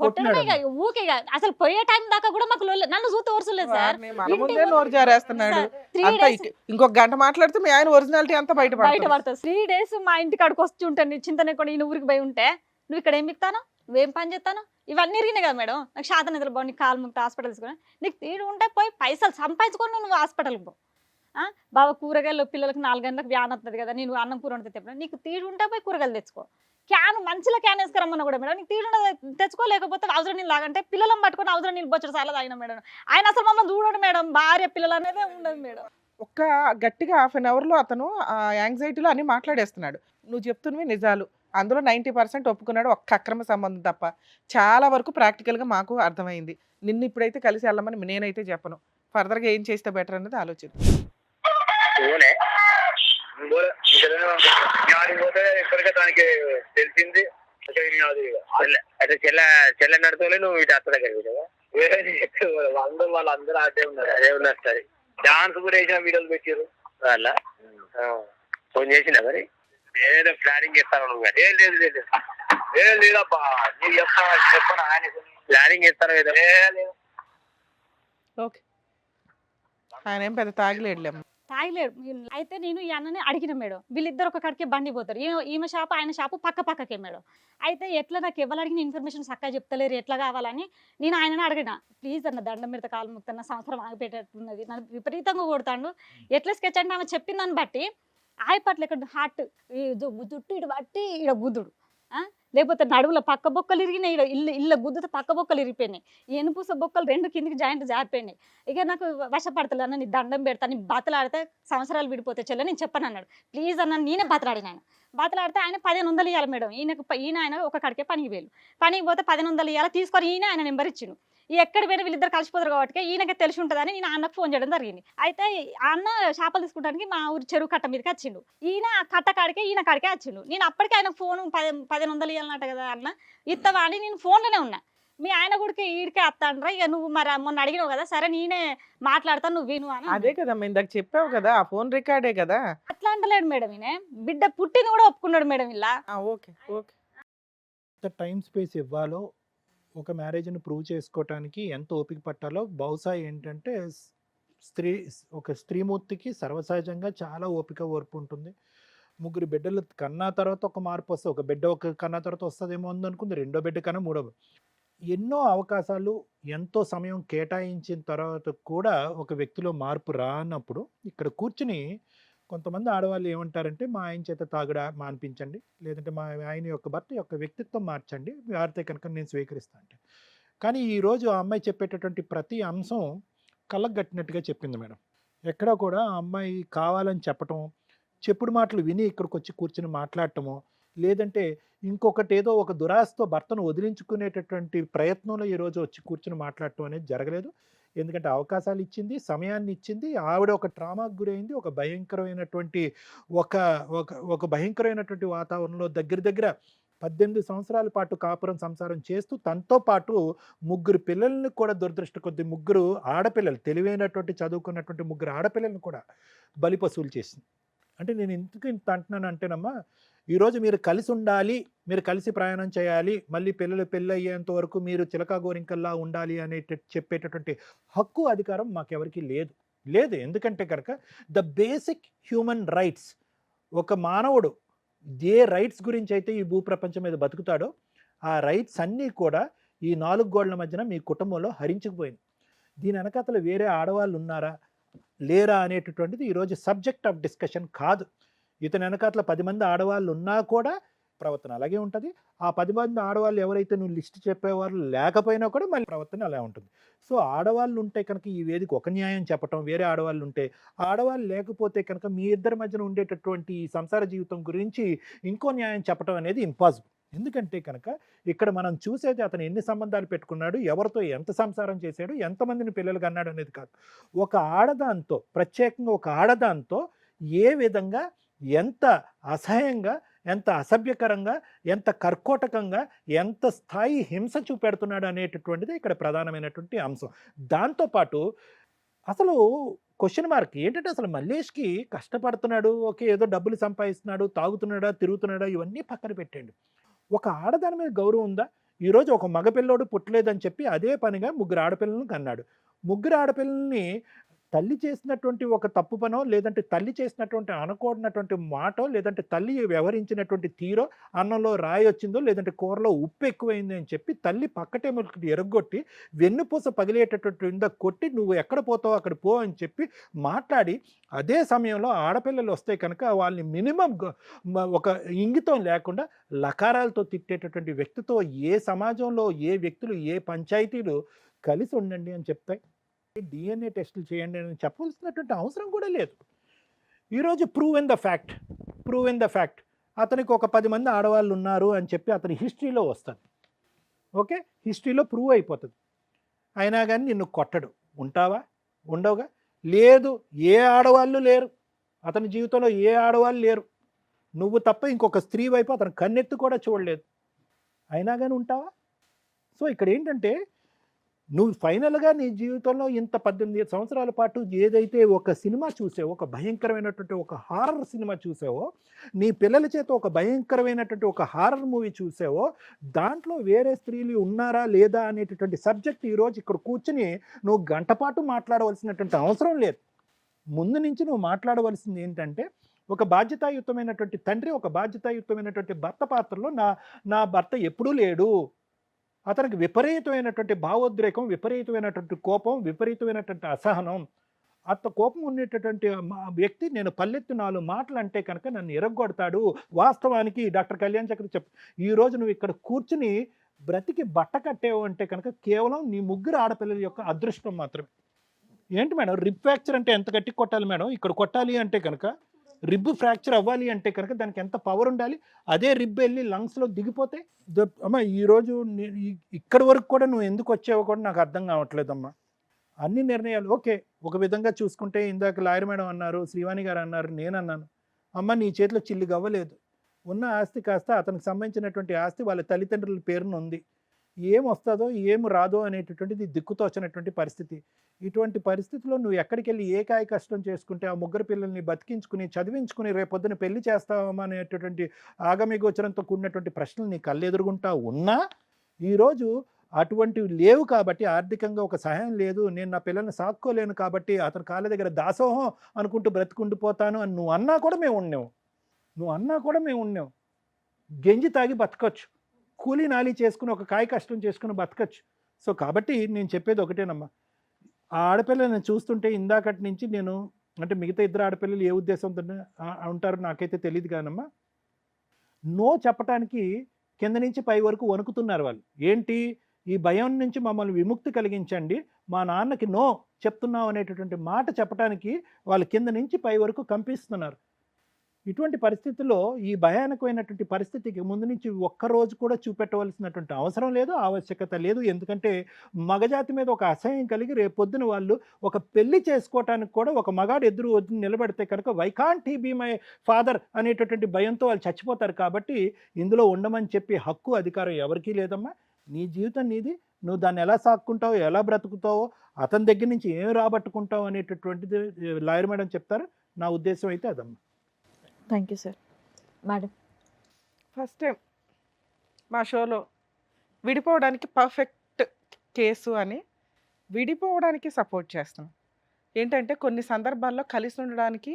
కొట్టడమే ఇక, ఊకే ఇక. అసలు పోయే టైం దాకా కూడా మాకు నన్ను చూస్తే ఊరుసలేదు సార్. వారిని మన ముందే నోరు జారేస్తున్నాడు. 3 అంతా days ఇంకొక గంట మాట్లాడితే మీ ఆయన ఒరిజినాలిటీ అంతా బయట బయటపడుతుంది. పడుతుంది. 3 days మా ఇంటి కాడికి వచ్చి ఉంటాను చింతనే కూడా. ఈయన ఊరికి పోయి ఉంటే నువ్వు ఇక్కడ ఏం మిక్తాను, నువ్వేం పని చేస్తాను, ఇవన్నీ ఇరిగినాయి కదా మేడం. నాకు శాతం నిద్ర బాగు, నీకు కాలు ముక్త హాస్పిటల్ తీసుకుని, నీకు తీడు ఉంటే పోయి పైసలు సంపాదించుకొని నువ్వు హాస్పిటల్కి పో. బాబా కూరగాయలు పిల్లలకు 4 గంటలకు వ్యాన్ వస్తుంది కదా, నేను అన్నం కూర వండితే తెప్ప, నీకు తీడు ఉంటే పోయి కూరగాయలు తెచ్చుకో. మంచిలో క్యాన్ వేసుకురమ్మన్నా కూడా మేడం, నీకు తీడు తెచ్చుకో. లేకపోతే అవసరం నీళ్ళు లాగంటే పిల్లలను పట్టుకొని అవసరం నీళ్ళు బొచ్చడు చాలా తాగిన మేడం. ఆయన అసలు మమ్మల్ని చూడడు మేడం, భార్య పిల్లలు అనేది ఉండదు మేడం. ఒక్క గట్టిగా హాఫ్ అన్ అవర్లో అతను ఆ యాంగ్జైటీలో అన్ని మాట్లాడేస్తున్నాడు. నువ్వు చెప్తున్నవి నిజాలు, అందులో 90% ఒప్పుకున్నాడు. ఒక్క అక్రమ సంబంధం తప్ప చాలా వరకు ప్రాక్టికల్గా మాకు అర్థమైంది. నిన్ను ఇప్పుడైతే కలిసి వెళ్ళమని నేనైతే చెప్పను. ఫర్దర్గా ఏం చేస్తే బెటర్ అన్నది ఆలోచిద్దాం. ఇప్పటికే దానికి తెలిసింది. అయితే చెల్ల నడుతూనే నువ్వు ఇటు అత్త దగ్గర అందరూ వాళ్ళందరూ అదే ఉన్నారు సరే. డాన్స్ కూడా వేసిన వీడియోలు పెట్టారు వాళ్ళ. ఫోన్ చేసినా మరి ఏదో ప్లానింగ్ చేస్తాను నువ్వు. ఏం లేదు లేదు ఏం లేదబ్బా, నీకు చెప్పను ఆయన ప్లానింగ్ చేస్తాను ఏదో లేదు. ఓకే, ఆయన ఏం పెద్ద తాగిలేడులేమ్మ. తాగలేడు. అయితే నేను ఈ అన్నని అడిగిన మేడం, వీళ్ళిద్దరు ఒక కాడికే బండి పోతారు. ఈమె షాపు ఆయన షాపు పక్క పక్కకే మేడం. అయితే ఎట్లా నాకు ఎవరు అడిగిన ఇన్ఫర్మేషన్ చక్కగా చెప్తలేరు, ఎట్లా కావాలని నేను ఆయనని అడిగిన. ప్లీజ్ అన్న దండం మీద కాలు ముక్తన్న, సంవత్సరం ఆగిపెట్టేట్టున్నది, నన్ను విపరీతంగా కొడతాడు. ఎట్లా స్కెచ్ అంటే ఆమె చెప్పిన దాన్ని బట్టి ఆయపట్ల ఇక్కడ హార్ట్ జుట్టు ఇటు బట్టి ఇడ గుద్దుడు, లేకపోతే నడువుల పక్క బొక్కలు ఇరిగినాయి, ఇళ్ళ గుద్దుతో పక్క బొక్కలు ఇరిగిపోయినాయి, ఎనుపూస బొక్కలు 2 కిందికి జాయింట్ జారిపోయినాయి. ఇక నాకు వశపడతలే అన్న, నీ దండం పెడతా, నీ బతలాడితే సంవత్సరాలు విడిపోతే చెల్ల నేను చెప్పను అన్నాడు. ప్లీజ్ అన్న, నేనే బతలాడిన. ఆయన బతలాడితే ఆయన 1500 ఇవ్వాలి మేడం. ఈయన ఆయన ఒక కడికే పనికి వేలు, పనికి పోతే 1500 ఇవ్వాలి. తీసుకొని ఆయన నెంబర్ ఇచ్చిండు. ఎక్కడ పోయినా వీళ్ళిద్దరు కలిసిపోతారు కాబట్టి ఈయనకి తెలిసి ఉంటుందని నేను అన్నకు ఫోన్ చేయడం జరిగింది. అయితే అన్న చేపలు తీసుకుంటానికి మా ఊరు చెరువు కట్ట మీదకి వచ్చిండు. ఈయన ఆ కట్ట కాడికే ఈయన కాడికే వచ్చిండు. నేను అప్పటికే ఆయన ఫోన్ 1500 ఇవ్వాలన్నట్టు కదా అన్న, ఇత్తవా అని నేను ఫోన్లోనే ఉన్నా. మీ ఆయన కూడా ఈడికే వస్తాండ్రా, ఇక నువ్వు మరి మొన్న అడిగినావు కదా, సరే నేనే మాట్లాడతాను, నువ్వు విను అని. అదే కదమ్మా ఇందాక చెప్పావు కదా, ఆ ఫోన్ రికార్డే కదా. అట్లా అంటలేడు మేడం. ఈయన బిడ్డ పుట్టింది కూడా ఒప్పుకున్నాడు మేడం. ఇలా ఓకే ఓకే, ఎంత టైం స్పేస్ ఇవ్వాలో ఒక మ్యారేజ్ని ప్రూవ్ చేసుకోవటానికి ఎంత ఓపిక పట్టాలో బహుశా ఏంటంటే ఒక స్త్రీమూర్తికి సర్వసహజంగా చాలా ఓర్పు ఉంటుంది. 3 బిడ్డలు కన్నా తర్వాత ఒక మార్పు వస్తుంది. ఒక బిడ్డ కన్నా తర్వాత వస్తుందేమో అనుకుంది, 2వ బిడ్డ కన్నా 3వ. ఎన్నో అవకాశాలు ఎంతో సమయం కేటాయించిన తర్వాత కూడా ఒక వ్యక్తిలో మార్పు రానప్పుడు ఇక్కడ కూర్చుని కొంతమంది ఆడవాళ్ళు ఏమంటారంటే, మా ఆయన చేత తాగుడా మానిపించండి, లేదంటే మా ఆయన యొక్క భర్త యొక్క వ్యక్తిత్వం మార్చండి, వారితే కనుక నేను స్వీకరిస్తాను అంటే. కానీ ఈరోజు ఆ అమ్మాయి చెప్పేటటువంటి ప్రతి అంశం కళ్ళకు కట్టినట్టుగా చెప్పింది మేడం. ఎక్కడా కూడా ఆ అమ్మాయి కావాలని చెప్పటం, చెప్పుడు మాటలు విని ఇక్కడికి వచ్చి కూర్చుని మాట్లాడటమో, లేదంటే ఇంకొకటి ఏదో ఒక దురాశతో భర్తను వదిలించుకునేటటువంటి ప్రయత్నంలో ఈరోజు వచ్చి కూర్చుని మాట్లాడటం అనేది జరగలేదు. ఎందుకంటే అవకాశాలు ఇచ్చింది, సమయాన్ని ఇచ్చింది. ఆవిడ ఒక ట్రామాకు గురైంది. ఒక భయంకరమైనటువంటి ఒక భయంకరమైనటువంటి వాతావరణంలో దగ్గర 18 సంవత్సరాల పాటు కాపురం సంసారం చేస్తూ తనతో పాటు 3 పిల్లల్ని కూడా దురదృష్ట కొద్ది 3 ఆడపిల్లలు, తెలివైనటువంటి చదువుకున్నటువంటి 3 ఆడపిల్లలను కూడా బలిపశువులు చేసింది. అంటే నేను ఎందుకు ఇంత అంటున్నాను అంటేనమ్మా, ఈరోజు మీరు కలిసి ఉండాలి, మీరు కలిసి ప్రయాణం చేయాలి, మళ్ళీ పిల్లలు పెళ్ళి అయ్యేంత వరకు మీరు చిలకా గోరింకల్లా ఉండాలి అనే చెప్పేటటువంటి హక్కు అధికారం మాకెవరికి లేదు. ఎందుకంటే కనుక ద బేసిక్ హ్యూమన్ రైట్స్, ఒక మానవుడు ఏ రైట్స్ గురించి అయితే ఈ భూప్రపంచం మీద బతుకుతాడో ఆ రైట్స్ అన్నీ కూడా ఈ 4 గోడల మధ్యన మీ కుటుంబంలో హరించుకుపోయింది. దీని వెనకాతల వేరే ఆడవాళ్ళు ఉన్నారా లేరా అనేటటువంటిది ఈరోజు సబ్జెక్ట్ ఆఫ్ డిస్కషన్ కాదు. ఇతని వెనకాతల 10 మంది ఆడవాళ్ళు ఉన్నా కూడా ప్రవర్తన అలాగే ఉంటుంది. ఆ 10 మంది ఆడవాళ్ళు ఎవరైతే నువ్వు లిస్ట్ చెప్పేవారు లేకపోయినా కూడా మళ్ళీ ప్రవర్తన అలా ఉంటుంది. సో ఆడవాళ్ళు ఉంటే కనుక ఈ వేదిక ఒక న్యాయం చెప్పటం, వేరే ఆడవాళ్ళు ఉంటే, ఆడవాళ్ళు లేకపోతే కనుక మీ ఇద్దరి మధ్యన ఉండేటటువంటి ఈ సంసార జీవితం గురించి ఇంకో న్యాయం చెప్పడం అనేది ఇంపాసిబుల్. ఎందుకంటే కనుక ఇక్కడ మనం చూసేది అతను ఎన్ని సంబంధాలు పెట్టుకున్నాడు, ఎవరితో ఎంత సంసారం చేశాడు, ఎంతమందిని పిల్లలు కన్నాడు అనేది కాదు. ఒక ఆడదాంతో, ప్రత్యేకంగా ఒక ఆడదాంతో ఏ విధంగా, ఎంత అసహ్యంగా, ఎంత అసభ్యకరంగా, ఎంత కర్కోటకంగా, ఎంత స్థాయి హింస చూపెడుతున్నాడు అనేటటువంటిది ఇక్కడ ప్రధానమైనటువంటి అంశం. దాంతోపాటు అసలు క్వశ్చన్ మార్క్ ఏంటంటే అసలు మల్లేష్కి కష్టపడుతున్నాడు, ఓకే, ఏదో డబ్బులు సంపాదిస్తున్నాడు, తాగుతున్నాడా, తిరుగుతున్నాడా, ఇవన్నీ పక్కన పెట్టండి. ఒక ఆడదాని మీద గౌరవం ఉందా? ఈరోజు ఒక మగపిల్లోడు పుట్టలేదని చెప్పి అదే పనిగా 3 ఆడపిల్లలను కన్నాడు. 3 ఆడపిల్లల్ని తల్లి చేసినటువంటి ఒక తప్పు పనో, లేదంటే తల్లి చేసినటువంటి అనకూడనటువంటి మాటో, లేదంటే తల్లి వ్యవహరించినటువంటి తీరో, అన్నంలో రాయి వచ్చిందో, లేదంటే కూరలో ఉప్పు ఎక్కువైంది అని చెప్పి తల్లి పక్కటేములకి ఎరగొట్టి వెన్నుపూస పగిలేటటువంటి కొట్టి నువ్వు ఎక్కడ పోతావో అక్కడ పో అని చెప్పి మాట్లాడి, అదే సమయంలో ఆడపిల్లలు వస్తే కనుక వాళ్ళని మినిమం ఒక ఇంగితం లేకుండా లకారాలతో తిట్టేటటువంటి వ్యక్తితో ఏ సమాజంలో ఏ వ్యక్తులు ఏ పంచాయతీలు కలిసి ఉండండి అని చెప్తాయి? DNA టెస్టులు చేయండి అని చెప్పవలసినటువంటి అవసరం కూడా లేదు. ఈరోజు ప్రూవ్ ఇన్ ద ఫ్యాక్ట్ అతనికి ఒక 10 మంది ఆడవాళ్ళు ఉన్నారు అని చెప్పి అతని హిస్టరీలో వస్తుంది. ఓకే, హిస్టరీలో ప్రూవ్ అయిపోతుంది. అయినా కానీ నిన్ను కొట్టడు. ఉంటావా? ఉండవుగా. లేదు, ఏ ఆడవాళ్ళు లేరు అతని జీవితంలో, ఏ ఆడవాళ్ళు లేరు. నువ్వు తప్ప ఇంకొక స్త్రీ వైపు అతను కన్నెత్తి కూడా చూడలేదు. అయినా కానీ ఉంటావా? సో ఇక్కడ ఏంటంటే నువ్వు ఫైనల్గా నీ జీవితంలో ఇంత 18 సంవత్సరాల పాటు ఏదైతే ఒక సినిమా చూసావో, ఒక భయంకరమైనటువంటి ఒక హారర్ సినిమా చూసావో, నీ పిల్లల చేత ఒక భయంకరమైనటువంటి ఒక హారర్ మూవీ చూసావో, దాంట్లో వేరే స్త్రీలు ఉన్నారా లేదా అనేటటువంటి సబ్జెక్ట్ ఈరోజు ఇక్కడ కూర్చుని నువ్వు గంటపాటు మాట్లాడవలసినటువంటి అవసరం లేదు. ముందు నుంచి నువ్వు మాట్లాడవలసింది ఏంటంటే, ఒక బాధ్యతాయుతమైనటువంటి తండ్రి, ఒక బాధ్యతాయుతమైనటువంటి భర్త పాత్రలో నా భర్త ఎప్పుడూ లేడు. అతనికి విపరీతమైనటువంటి భావోద్రేకం, విపరీతమైనటువంటి కోపం, విపరీతమైనటువంటి అసహనం. అంత కోపం ఉండేటటువంటి వ్యక్తి నేను పల్లెత్తి 4 మాటలు అంటే కనుక నన్ను ఎరగొడతాడు. వాస్తవానికి డాక్టర్ కళ్యాణ్ చక్ర ఈరోజు నువ్వు ఇక్కడ కూర్చుని బ్రతికి బట్ట కట్టేవు అంటే కనుక కేవలం నీ 3 ఆడపిల్లల యొక్క అదృష్టం మాత్రమే. ఏంటి మేడం, రిబ్ ఫ్రాక్చర్ అంటే ఎంత గట్టి కొట్టాలి మేడం? ఇక్కడ కొట్టాలి అంటే కనుక, రిబ్ ఫ్రాక్చర్ అవ్వాలి అంటే కనుక దానికి ఎంత పవర్ ఉండాలి? అదే రిబ్ వెళ్ళి లంగ్స్లో దిగిపోతే అమ్మా, ఈరోజు ఇక్కడి వరకు కూడా నువ్వు ఎందుకు వచ్చావో కూడా నాకు అర్థం కావట్లేదమ్మా. అన్ని నిర్ణయాలు ఓకే, ఒక విధంగా చూసుకుంటే ఇందాక లాయర్ మేడం అన్నారు, శ్రీవాణి గారు అన్నారు, నేను అన్నాను, అమ్మ నీ చేతిలో చిల్లి గవ్వలేదు. ఉన్న ఆస్తి కాస్త అతనికి సంబంధించినటువంటి ఆస్తి వాళ్ళ తల్లిదండ్రుల పేరున ఉంది. ఏం వస్తుందో ఏం రాదో అనేటటువంటిది దిక్కుతోచినటువంటి పరిస్థితి. ఇటువంటి పరిస్థితిలో నువ్వు ఎక్కడికి వెళ్ళి ఏ కాయ కష్టం చేసుకుంటే ఆ 3 పిల్లల్ని బతికించుకుని చదివించుకుని రేపొద్దున పెళ్లి చేస్తావా అనేటటువంటి ఆగమి గోచరంతో కూడినటువంటి ప్రశ్నలు నీ కళ్ళెదురుగుంటా ఉన్నా ఈరోజు అటువంటివి లేవు కాబట్టి, ఆర్థికంగా ఒక సహాయం లేదు, నేను నా పిల్లల్ని సాక్కోలేను కాబట్టి అతని కాళ్ళ దగ్గర దాసోహం అనుకుంటూ బ్రతుకుండిపోతాను అని నువ్వు అన్నా కూడా మేము ఉన్నావు. గెంజి తాగి బతకొచ్చు, కూలీ నాలి చేసుకుని ఒక కాయ కష్టం చేసుకుని బతకచ్చు. సో కాబట్టి నేను చెప్పేది ఒకటేనమ్మా, ఆ ఆడపిల్లని చూస్తుంటే ఇందాకటి నుంచి నేను అంటే మిగతా 2 ఆడపిల్లలు ఏ ఉద్దేశంతో ఉంటారో నాకైతే తెలియదు కానమ్మా, నో చెప్పటానికి కింద నుంచి పై వరకు వణుకుతున్నారు వాళ్ళు. ఏంటి, ఈ భయం నుంచి మమ్మల్ని విముక్తి కలిగించండి, మా నాన్నకి నో చెప్తున్నాం అనేటటువంటి మాట చెప్పడానికి వాళ్ళు కింద నుంచి పై వరకు కంపిస్తున్నారు. ఇటువంటి పరిస్థితుల్లో ఈ భయానకమైనటువంటి పరిస్థితికి ముందు నుంచి ఒక్కరోజు కూడా చూపెట్టవలసినటువంటి అవసరం లేదు, ఆవశ్యకత లేదు. ఎందుకంటే మగజాతి మీద ఒక అసహ్యం కలిగి రేపొద్దున వాళ్ళు ఒక పెళ్లి చేసుకోవటానికి కూడా ఒక మగాడు ఎదురు నిలబడితే కనుక why can't he be my father అనేటటువంటి భయంతో వాళ్ళు చచ్చిపోతారు. కాబట్టి ఇందులో ఉండమని చెప్పి హక్కు అధికారం ఎవరికీ లేదమ్మా. నీ జీవితం నీది, నువ్వు దాన్ని ఎలా సాక్కుంటావో, ఎలా బ్రతుకుతావో, అతని దగ్గర నుంచి ఏం రాబట్టుకుంటావు అనేటటువంటిది లాయర్ మేడం చెప్తారు. నా ఉద్దేశం అయితే అదమ్మా. Thank you sir. Madam, first time మా షోలో విడిపోవడానికి పర్ఫెక్ట్ కేసు అని విడిపోవడానికి సపోర్ట్ చేస్తున్నాం. ఏంటంటే కొన్ని సందర్భాల్లో కలిసి ఉండడానికి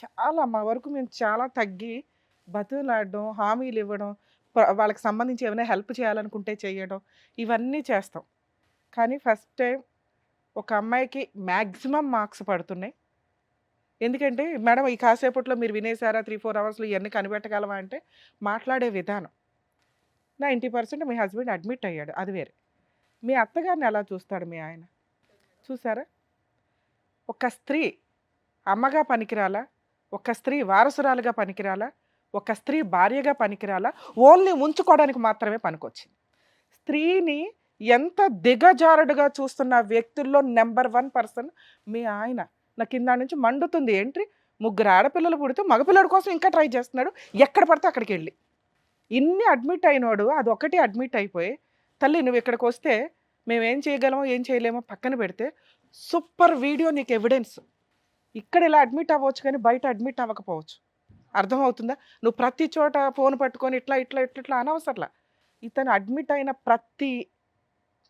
చాలా మా వరకు మేము చాలా తగ్గి బతులాడడం, హామీలు ఇవ్వడం, వాళ్ళకి సంబంధించి ఏమైనా హెల్ప్ చేయాలనుకుంటే చేయడం, ఇవన్నీ చేస్తాం. కానీ ఫస్ట్ టైం ఒక అమ్మాయికి మ్యాక్సిమం మార్క్స్ పడుతున్నాయి. ఎందుకంటే మేడం ఈ కాసేపట్లో మీరు వినేసారా 3-4 అవర్స్లో ఇవన్నీ కనిపెట్టగలవా అంటే మాట్లాడే విధానం 90% మీ హస్బెండ్ అడ్మిట్ అయ్యాడు, అది వేరే. మీ అత్తగారిని ఎలా చూస్తాడు మీ ఆయన చూసారా? ఒక స్త్రీ అమ్మగా పనికిరాలా, ఒక స్త్రీ వారసురాలుగా పనికిరాలా, ఒక స్త్రీ భార్యగా పనికిరాలా, ఓన్లీ ఉంచుకోవడానికి మాత్రమే పనికొచ్చింది. స్త్రీని ఎంత దిగజారుడుగా చూస్తున్న వ్యక్తుల్లో నెంబర్ 1 పర్సన్ మీ ఆయన. నా కింద నుంచి మండుతుంది. ఏంటి 3 ఆడపిల్లలు పుడితే మగపిల్లడి కోసం ఇంకా ట్రై చేస్తున్నాడు, ఎక్కడ పడితే అక్కడికి వెళ్ళి. ఇన్ని అడ్మిట్ అయినవాడు అది ఒకటి అడ్మిట్ అయిపోయి, తల్లి నువ్వు ఇక్కడికి వస్తే మేమేం చేయగలమో ఏం చేయలేమో పక్కన పెడితే సూపర్ వీడియో, నీకు ఎవిడెన్స్. ఇక్కడ ఇలా అడ్మిట్ అవ్వచ్చు కానీ బయట అడ్మిట్ అవ్వకపోవచ్చు. అర్థమవుతుందా? నువ్వు ప్రతి చోట ఫోన్ పట్టుకొని ఇట్లా ఇట్లా ఇట్లా ఇట్లా అనవసరంలా. ఇతను అడ్మిట్ అయిన ప్రతి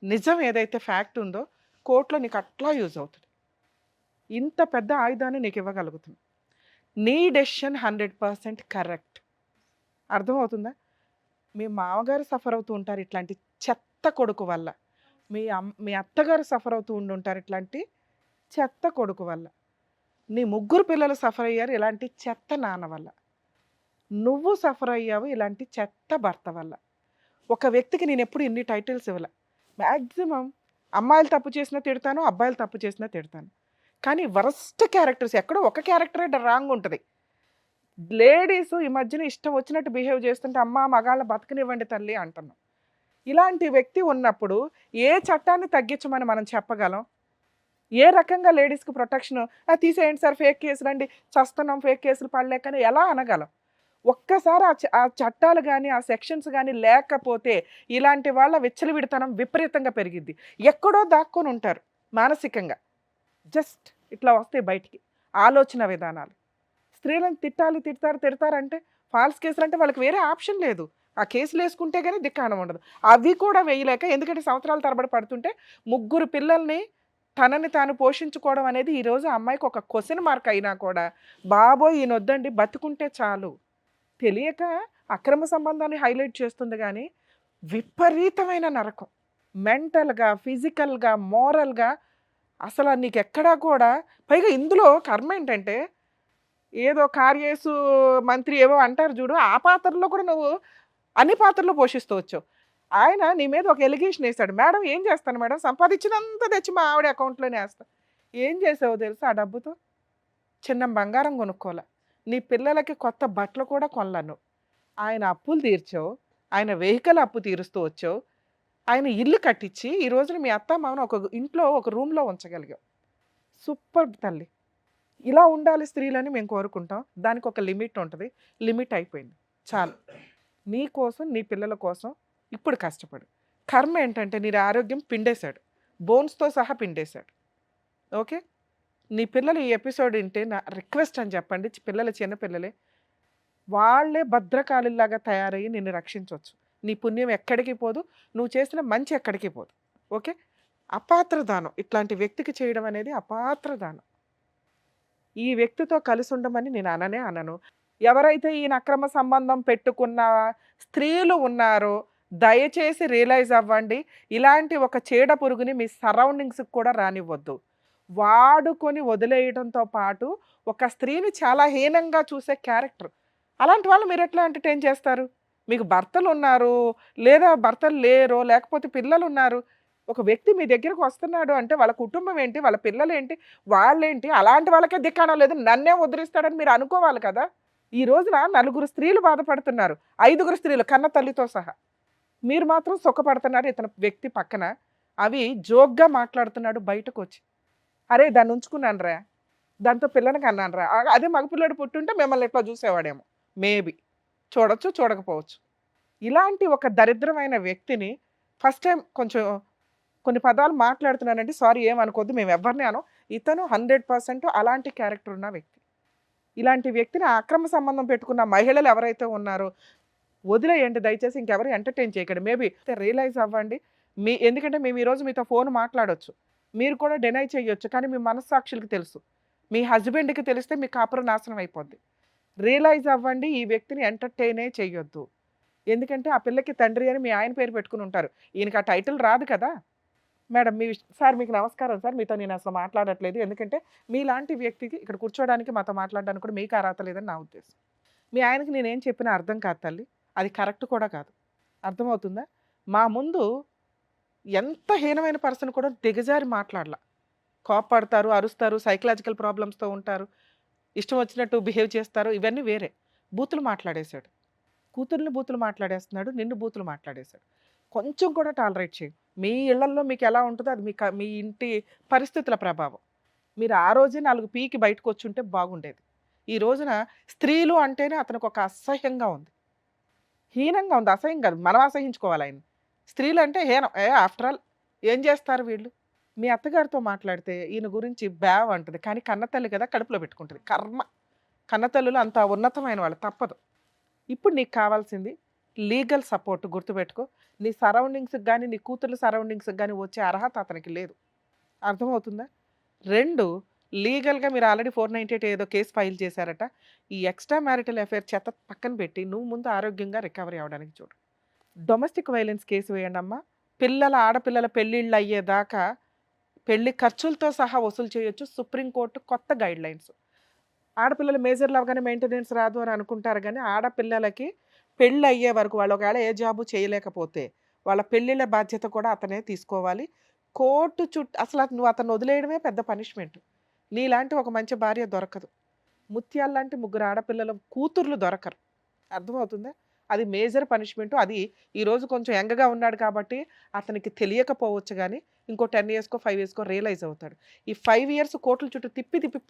నిజం ఏదైతే ఫ్యాక్ట్ ఉందో కోర్టులో నీకు అట్లా యూజ్ అవుతుంది. ఇంత పెద్ద ఆయుధాన్ని నీకు ఇవ్వగలుగుతుంది. నీ డెసిషన్ 100% కరెక్ట్. అర్థమవుతుందా? మీ మామగారు సఫర్ అవుతూ ఉంటారు ఇట్లాంటి చెత్త కొడుకు వల్ల. మీ అత్తగారు సఫర్ అవుతూ ఉండుంటారు ఇట్లాంటి చెత్త కొడుకు వల్ల. నీ 3 పిల్లలు సఫర్ అయ్యారు ఇలాంటి చెత్త నాన్న వల్ల. నువ్వు సఫర్ అయ్యావు ఇలాంటి చెత్త భర్త వల్ల. ఒక వ్యక్తికి నేను ఎప్పుడు ఇన్ని టైటిల్స్ ఇవ్వలే. మ్యాక్సిమం అమ్మాయిలు తప్పు చేసినా తిడతాను, అబ్బాయిలు తప్పు చేసినా తిడతాను. కానీ వరస్ట్ క్యారెక్టర్స్ ఎక్కడో ఒక క్యారెక్టరే రాంగ్ ఉంటుంది. లేడీస్ ఈ మధ్యన ఇష్టం వచ్చినట్టు బిహేవ్ చేస్తుంటే అమ్మ మగాళ్ళ బతకనివ్వండి తల్లి అంటున్నాం. ఇలాంటి వ్యక్తి ఉన్నప్పుడు ఏ చట్టాన్ని తగ్గించమని మనం చెప్పగలం? ఏ రకంగా లేడీస్కి ప్రొటెక్షన్ తీసేయండి సార్, ఫేక్ కేసులు అండి, చస్తున్నాం ఫేక్ కేసులు పడలేకని ఎలా అనగలం? ఒక్కసారి ఆ చట్టాలు కానీ ఆ సెక్షన్స్ కానీ లేకపోతే ఇలాంటి వాళ్ళ విచ్చలవిడితనం విపరీతంగా పెరిగిద్ది. ఎక్కడో దాక్కొని ఉంటారు మానసికంగా. జస్ట్ ఇట్లా వస్తాయి బయటికి ఆలోచన విధానాలు. స్త్రీలను తిడతారంటే ఫాల్స్ కేసులు అంటే వాళ్ళకి వేరే ఆప్షన్ లేదు. ఆ కేసులు వేసుకుంటే కానీ దిక్కాణం ఉండదు. అవి కూడా వేయలేక, ఎందుకంటే సంవత్సరాల తరబడి పడుతుంటే 3 పిల్లల్ని తనని తాను పోషించుకోవడం అనేది ఈరోజు అమ్మాయికి ఒక క్వశ్చన్ మార్క్ అయినా కూడా బాబోయ్ ఈయనొద్దండి బతుకుంటే చాలు తెలియక అక్రమ సంబంధాన్ని హైలైట్ చేస్తుంది. కానీ విపరీతమైన నరకం, మెంటల్గా, ఫిజికల్గా, మోరల్గా అసలు నీకు ఎక్కడా కూడా. పైగా ఇందులో కర్మ ఏంటంటే ఏదో కార్యేసు మంత్రి ఏవో అంటారు చూడు, ఆ పాత్రలో కూడా నువ్వు అన్ని పాత్రలో పోషిస్తూ వచ్చావు. ఆయన నీ మీద ఒక ఎలిగేషన్ వేశాడు. మేడం ఏం చేస్తాను మేడం, సంపాదించినంత తెచ్చి మా ఆవిడ అకౌంట్లోనే వేస్తాను. ఏం చేసావో తెలుసా? ఆ డబ్బుతో చిన్న బంగారం కొనుక్కోలే, నీ పిల్లలకి కొత్త బట్టలు కూడా కొనలను. ఆయన అప్పులు తీర్చావు, ఆయన వెహికల్ అప్పు తీరుస్తూ వచ్చావు, ఆయన ఇల్లు కట్టించి ఈ రోజున మీ అత్త మామను ఒక ఇంట్లో ఒక రూమ్లో ఉంచగలిగావు. సూపర్ తల్లి. ఇలా ఉండాలి స్త్రీలని మేము కోరుకుంటాం. దానికి ఒక లిమిట్ ఉంటుంది. లిమిట్ అయిపోయింది, చాలు. నీ కోసం నీ పిల్లల కోసం ఇప్పుడు కష్టపడు. కర్మ ఏంటంటే నీ ఆరోగ్యం పిండేశాడు, బోన్స్తో సహా పిండేశాడు. ఓకే, నీ పిల్లలు ఈ ఎపిసోడ్ వింటే నా రిక్వెస్ట్ అని చెప్పండి. పిల్లలు చిన్న పిల్లలే, వాళ్ళే భద్రకాళిలాగా తయారయ్యి నిన్ను రక్షించవచ్చు. నీ పుణ్యం ఎక్కడికి పోదు, నువ్వు చేసిన మంచి ఎక్కడికి పోదు. ఓకే, అపాత్రదానం ఇట్లాంటి వ్యక్తికి చేయడం అనేది అపాత్రదానం. ఈ వ్యక్తితో కలిసి ఉండమని నేను అనను. ఎవరైతే ఈయన అక్రమ సంబంధం పెట్టుకున్న స్త్రీలు ఉన్నారో దయచేసి రియలైజ్ అవ్వండి. ఇలాంటి ఒక చీడ పురుగుని మీ సరౌండింగ్స్కి కూడా రానివ్వద్దు. వాడుకొని వదిలేయడంతో పాటు ఒక స్త్రీని చాలా హీనంగా చూసే క్యారెక్టర్. అలాంటి వాళ్ళు మీరు ఎట్లా ఎంటర్టైన్ చేస్తారు? మీకు భర్తలు ఉన్నారు, లేదా భర్తలు లేరో, లేకపోతే పిల్లలు ఉన్నారు. ఒక వ్యక్తి మీ దగ్గరకు వస్తున్నాడు అంటే వాళ్ళ కుటుంబం ఏంటి, వాళ్ళ పిల్లలు ఏంటి, వాళ్ళేంటి, అలాంటి వాళ్ళకే దిక్కాణం లేదు, నన్నే ఉద్ధరిస్తాడని మీరు అనుకోవాలి కదా. ఈ రోజున 4 స్త్రీలు బాధపడుతున్నారు, 5 స్త్రీలు కన్న తల్లితో సహా. మీరు మాత్రం సుఖపడుతున్నారు ఇతని వ్యక్తి పక్కన. అవి జోక్గా మాట్లాడుతున్నాడు బయటకు వచ్చి. అరే దాన్ని ఉంచుకున్నాను రా, దాంతో పిల్లని కన్నాను రా, అదే మగపిల్లడు పుట్టుంటే మిమ్మల్ని ఎట్లా చూసేవాడేమో. మేబీ చూడొచ్చు, చూడకపోవచ్చు. ఇలాంటి ఒక దరిద్రమైన వ్యక్తిని ఫస్ట్ టైం కొంచెం కొన్ని పదాలు మాట్లాడుతున్నానంటే సారీ ఏమనుకోద్దు, మేము ఎవరిని అనం. ఇతను 100% అలాంటి క్యారెక్టర్ ఉన్న వ్యక్తి. ఇలాంటి వ్యక్తిని అక్రమ సంబంధం పెట్టుకున్న మహిళలు ఎవరైతే ఉన్నారో వదిలేయండి దయచేసి, ఇంకెవరు ఎంటర్టైన్ చేయకండి. మేబీ రియలైజ్ అవ్వండి. ఎందుకంటే మేము ఈరోజు మీతో ఫోన్ మాట్లాడవచ్చు, మీరు కూడా డెనై చేయొచ్చు, కానీ మీ మనస్సాక్షులకి తెలుసు, మీ హస్బెండ్కి తెలిస్తే మీ కాపురం నాశనం అయిపోద్ది. రియలైజ్ అవ్వండి, ఈ వ్యక్తిని ఎంటర్టైనే చేయొద్దు. ఎందుకంటే ఆ పిల్లకి తండ్రి అని మీ ఆయన పేరు పెట్టుకుని ఉంటారు, ఈయనకి ఆ టైటిల్ రాదు కదా. మేడం సార్ మీకు నమస్కారం సార్, మీతో నేను అసలు మాట్లాడట్లేదు, ఎందుకంటే మీలాంటి వ్యక్తికి ఇక్కడ కూర్చోడానికి మాతో మాట్లాడడానికి కూడా మీకు అర్హత లేదని నా ఉద్దేశం. మీ ఆయనకి నేనేం చెప్పినా అర్థం కాదు తల్లి, అది కరెక్ట్ కూడా కాదు. అర్థమవుతుందా? మా ముందు ఎంత హీనమైన పర్సన్ కూడా దిగజారి మాట్లాడాల. కోపడతారు, అరుస్తారు, సైకలాజికల్ ప్రాబ్లమ్స్తో ఉంటారు, ఇష్టం వచ్చినట్టు బిహేవ్ చేస్తారు, ఇవన్నీ వేరే. బూతులు మాట్లాడేశాడు, కూతుర్ని బూతులు మాట్లాడేస్తున్నాడు, నిన్ను బూతులు మాట్లాడేశాడు. కొంచెం కూడా టాలరేట్ చేయి. మీ ఇళ్లల్లో మీకు ఎలా ఉంటుందో అది మీ ఇంటి పరిస్థితుల ప్రభావం. మీరు ఆ రోజే 4 పీకి బయటకు వచ్చి ఉంటే బాగుండేది. ఈ రోజున స్త్రీలు అంటేనే అతనికి ఒక అసహ్యంగా ఉంది, హీనంగా ఉంది. అసహ్యం కాదు, మనం అసహించుకోవాలి ఆయన. స్త్రీలు అంటే హీనం. ఆఫ్టర్ ఆల్ ఏం చేస్తారు వీళ్ళు? మీ అత్తగారితో మాట్లాడితే ఈయన గురించి బ్యావ్ అంటది, కానీ కన్నతల్లి కదా కడుపులో పెట్టుకుంటుంది. కర్మ, కన్నతల్లులు అంత ఉన్నతమైన వాళ్ళు, తప్పదు. ఇప్పుడు నీకు కావాల్సింది లీగల్ సపోర్ట్. గుర్తుపెట్టుకో, నీ సరౌండింగ్స్కి కానీ నీ కూతుర్ల సరౌండింగ్స్కి కానీ వచ్చే అర్హత అతనికి లేదు. అర్థమవుతుందా? 2, లీగల్గా మీరు ఆల్రెడీ 498 ఏదో కేసు ఫైల్ చేశారట. ఈ ఎక్స్ట్రా మ్యారిటల్ అఫేర్ చెత్త పక్కన పెట్టి నువ్వు ముందు ఆరోగ్యంగా రికవరీ అవ్వడానికి చూడు. డొమెస్టిక్ వైలెన్స్ కేసు వేయండి అమ్మా. ఆడపిల్లల పెళ్ళిళ్ళు అయ్యేదాకా పెళ్లి ఖర్చులతో సహా వసూలు చేయొచ్చు. సుప్రీంకోర్టు కొత్త గైడ్ లైన్స్. ఆడపిల్లలు మేజర్లు అవగానే మెయింటెనెన్స్ రాదు అని అనుకుంటారు, కానీ ఆడపిల్లలకి పెళ్ళి అయ్యే వరకు వాళ్ళు ఒకవేళ ఏ జాబు చేయలేకపోతే వాళ్ళ పెళ్ళిళ్ళ బాధ్యత కూడా అతనే తీసుకోవాలి. కోర్టు అసలు నువ్వు అతను వదిలేయడమే పెద్ద పనిష్మెంట్. నీలాంటి ఒక మంచి భార్య దొరకదు. ముత్యాల్లాంటి 3 ఆడపిల్లల కూతుర్లు దొరకరు. అర్థమవుతుందా? అది మేజర్ పనిష్మెంట్. అది ఈరోజు కొంచెం యంగ్గా ఉన్నాడు కాబట్టి అతనికి తెలియకపోవచ్చు, కానీ ఇంకో 10 ఇయర్స్కో 5 ఇయర్స్కో రియలైజ్ అవుతాడు. ఈ 5 ఇయర్స్ కోర్టుల చుట్టూ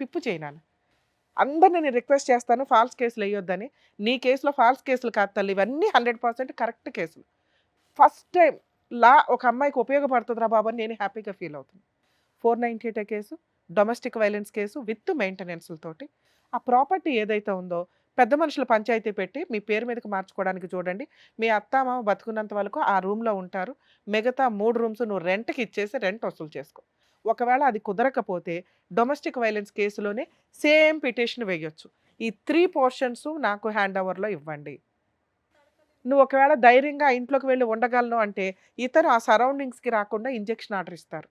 పిప్పు చేయనాను. అందరిని నేను రిక్వెస్ట్ చేస్తాను ఫాల్స్ కేసులు వేయొద్దని. నీ కేసులో ఫాల్స్ కేసులు కాదు తల్లి, ఇవన్నీ 100% కరెక్ట్ కేసులు. ఫస్ట్ టైం లా ఒక అమ్మాయికి ఉపయోగపడుతుందిరా బాబు అని నేను హ్యాపీగా ఫీల్ అవుతుంది. 498 case, domestic violence case with మెయింటెనెన్స్లతోటి. ఆ ప్రాపర్టీ ఏదైతే ఉందో పెద్ద మనుషుల పంచాయతీ పెట్టి మీ పేరు మీదకి మార్చుకోవడానికి చూడండి. మీ అత్తామామ బతుకున్నంత వరకు ఆ రూమ్లో ఉంటారు. మిగతా 3 రూమ్స్ నువ్వు రెంట్కి ఇచ్చేసి రెంట్ వసూలు చేసుకో. ఒకవేళ అది కుదరకపోతే డొమెస్టిక్ వైలెన్స్ కేసులోనే సేమ్ పిటిషన్ వేయొచ్చు. ఈ 3 పోర్షన్స్ నాకు హ్యాండ్ ఓవర్లో ఇవ్వండి. నువ్వు ఒకవేళ ధైర్యంగా ఇంట్లోకి వెళ్ళి ఉండగలను అంటే ఇతను ఆ సరౌండింగ్స్కి రాకుండా ఇంజెక్షన్ ఆర్డర్ ఇస్తారు.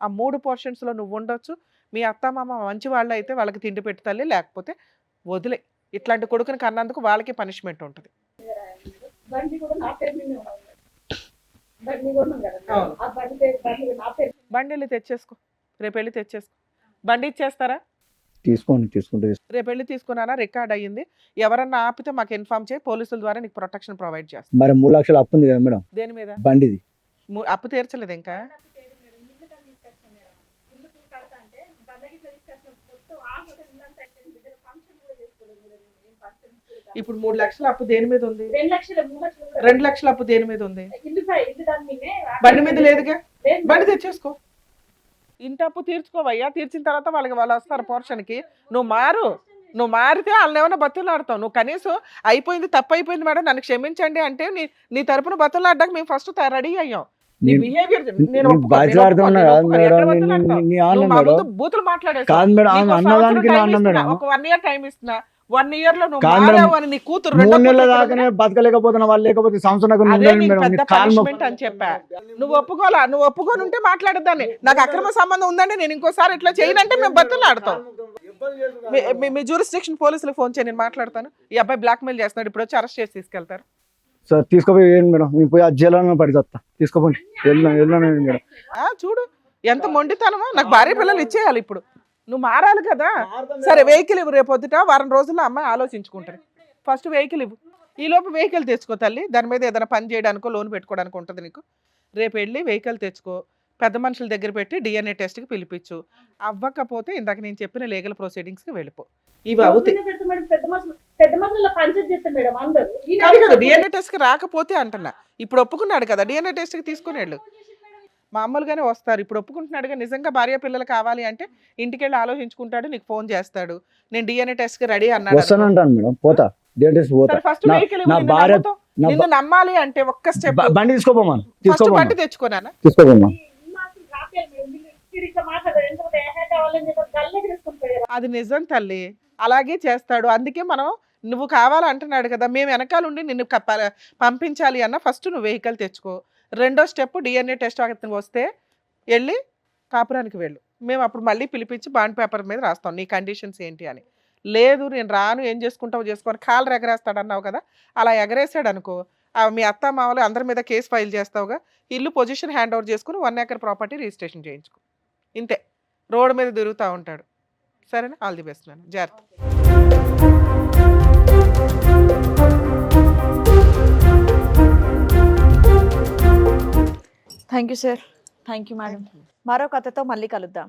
ఆ 3 పోర్షన్స్లో నువ్వు ఉండొచ్చు. మీ అత్తమామ మంచి వాళ్ళు అయితే వాళ్ళకి తిండి పెట్టి తల్లి, లేకపోతే వదిలే. ఇట్లాంటి కొడుకుని కన్నందుకు వాళ్ళకి పనిష్మెంట్ ఉంటుంది. బండి వెళ్ళి తెచ్చేసుకో, రేపు వెళ్ళి తెచ్చేసుకో. బండి ఇచ్చేస్తారా? తీసుకుంటే రేపు వెళ్ళి తీసుకున్నానా, రికార్డ్ అయ్యింది. ఎవరన్నా ఆపితే మాకు ఇన్ఫార్మ్ చేయి, పోలీసుల ద్వారా నీకు ప్రొటెక్షన్ ప్రొవైడ్ చేస్తాం. మరి 3 లక్షలు అప్పు ఉంది కదా మేడం దేని మీద? బండిది. అప్పు తీర్చలేదు ఇంకా. ఇప్పుడు 3 లక్షల అప్పు దేని మీద ఉంది? 2 లక్షల అప్పు దేని మీద ఉంది? బండి మీద లేదుగా. బండి తెచ్చేసుకో. ఇంటి అప్పు తీర్చుకోవయ్యా. తీర్చిన తర్వాత వాళ్ళు వస్తారు పోర్షన్కి. నువ్వు మారితే వాళ్ళని ఏమైనా బతులాడతావు. నువ్వు కనీసం అయిపోయింది, తప్పు అయిపోయింది మేడం, నన్ను క్షమించండి అంటే నీ తరపున బతులాడడానికి మేము ఫస్ట్ రెడీ అయ్యాం. నీ బిహేవియర్ బూతులు మాట్లాడేసి 1 ఇయర్ టైం ఇస్తున్నా. 1 ఇయర్ లో నువ్వు మారావు అని నీ కూతురు 3 నెలల దాకానే బతకలేకపోతున్నా వాళ్ళు, లేకపోతే సంవత్సరం అని చెప్పా. నువ్వు ఒప్పుకొని ఉంటే మాట్లాడదాన్ని. నాకు అక్రమ సంబంధం ఉందండి, నేను ఇంకోసారి ఇట్లా చేయనంటే మేము బతులు ఆడతాం. మీ జ్యూరిస్డిక్షన్ పోలీసులకు ఫోన్ చేయి, నేను మాట్లాడతాను. ఈ అబ్బాయి బ్లాక్ మెయిల్ చేస్తున్నాడు, ఇప్పుడు వచ్చి అరెస్ట్ చేసి తీసుకెళ్తారు. సార్ తీసుకుపోయి మేడం, నేను పోయి ఆ జైల్లో పడిచేస్తా. తీసుకోపోయి మేడం. చూడు ఎంత మొండితనమో. నాకు భార్య పిల్లలు ఇచ్చేయాలి. ఇప్పుడు నువ్వు మారాలి కదా. సరే వెహికల్ ఇవ్వు, రేపు పొద్దుట వారం రోజుల్లో అమ్మాయి ఆలోచించుకుంటారు. ఫస్ట్ వెహికల్ ఇవ్వు. ఈ లోపు వెహికల్ తెచ్చుకో తల్లి. దాని మీద ఏదైనా పని చేయడానికో లోన్ పెట్టుకోవడానికి ఉంటుంది నీకు. రేపు వెళ్ళి వెహికల్ తెచ్చుకో, పెద్ద మనుషుల దగ్గర పెట్టి DNA టెస్ట్కి పిలిపించు. అవ్వకపోతే ఇందాక నేను చెప్పిన లీగల్ ప్రొసీడింగ్స్కి వెళ్ళిపో. ఇవి అవుతాయి. DNA టెస్ట్కి రాకపోతే అంటున్నా. ఇప్పుడు ఒప్పుకున్నాడు కదా, DNA టెస్ట్కి తీసుకుని వెళ్ళు. మామూలుగానే వస్తారు. ఇప్పుడు ఒప్పుకుంటున్నాడుగా. నిజంగా భార్య పిల్లలు కావాలి అంటే ఇంటికి వెళ్ళి ఆలోచించుకుంటాడు, నీకు ఫోన్ చేస్తాడు. నేను DNA టెస్ట్కి రెడీ అన్నాడు. ఫస్ట్ వెహికల్ నిన్ను నమ్మాలి అంటే ఒక్క స్టెప్ బండి తీసుకోపోమా. బండి తెచ్చుకోనా. అది నిజం తల్లి, అలాగే చేస్తాడు. అందుకే మనం నువ్వు కావాలంటున్నాడు కదా, మేము వెనకాల ఉండి నిన్ను పంపించాలి అన్న ఫస్ట్ నువ్వు వెహికల్ తెచ్చుకో. రెండో స్టెప్ DNA టెస్ట్ వస్తే వెళ్ళి కాపురానికి వెళ్ళు. మేము అప్పుడు మళ్ళీ పిలిపించి బాండ్ పేపర్ మీద రాస్తాం నీ కండిషన్స్ ఏంటి అని. లేదు నేను రాను, ఏం చేసుకుంటావు చేసుకొని కాళ్ళు ఎగరేస్తాడు అన్నావు కదా, అలా ఎగరేసాడు అనుకో, మీ అత్త మామలు అందరి మీద కేసు ఫైల్ చేస్తావుగా. ఇల్లు పొజిషన్ హ్యాండ్ ఓవర్ చేసుకుని 1 acre ప్రాపర్టీ రిజిస్ట్రేషన్ చేయించుకో. ఇంతే, రోడ్డు మీద తిరుగుతూ ఉంటాడు. సరేనా? ఆల్ ది బెస్ట్ నాన్న, జాగ్రత్త. Thank you sir. Thank you madam. మరో కథతో మళ్ళీ కలుద్దాం.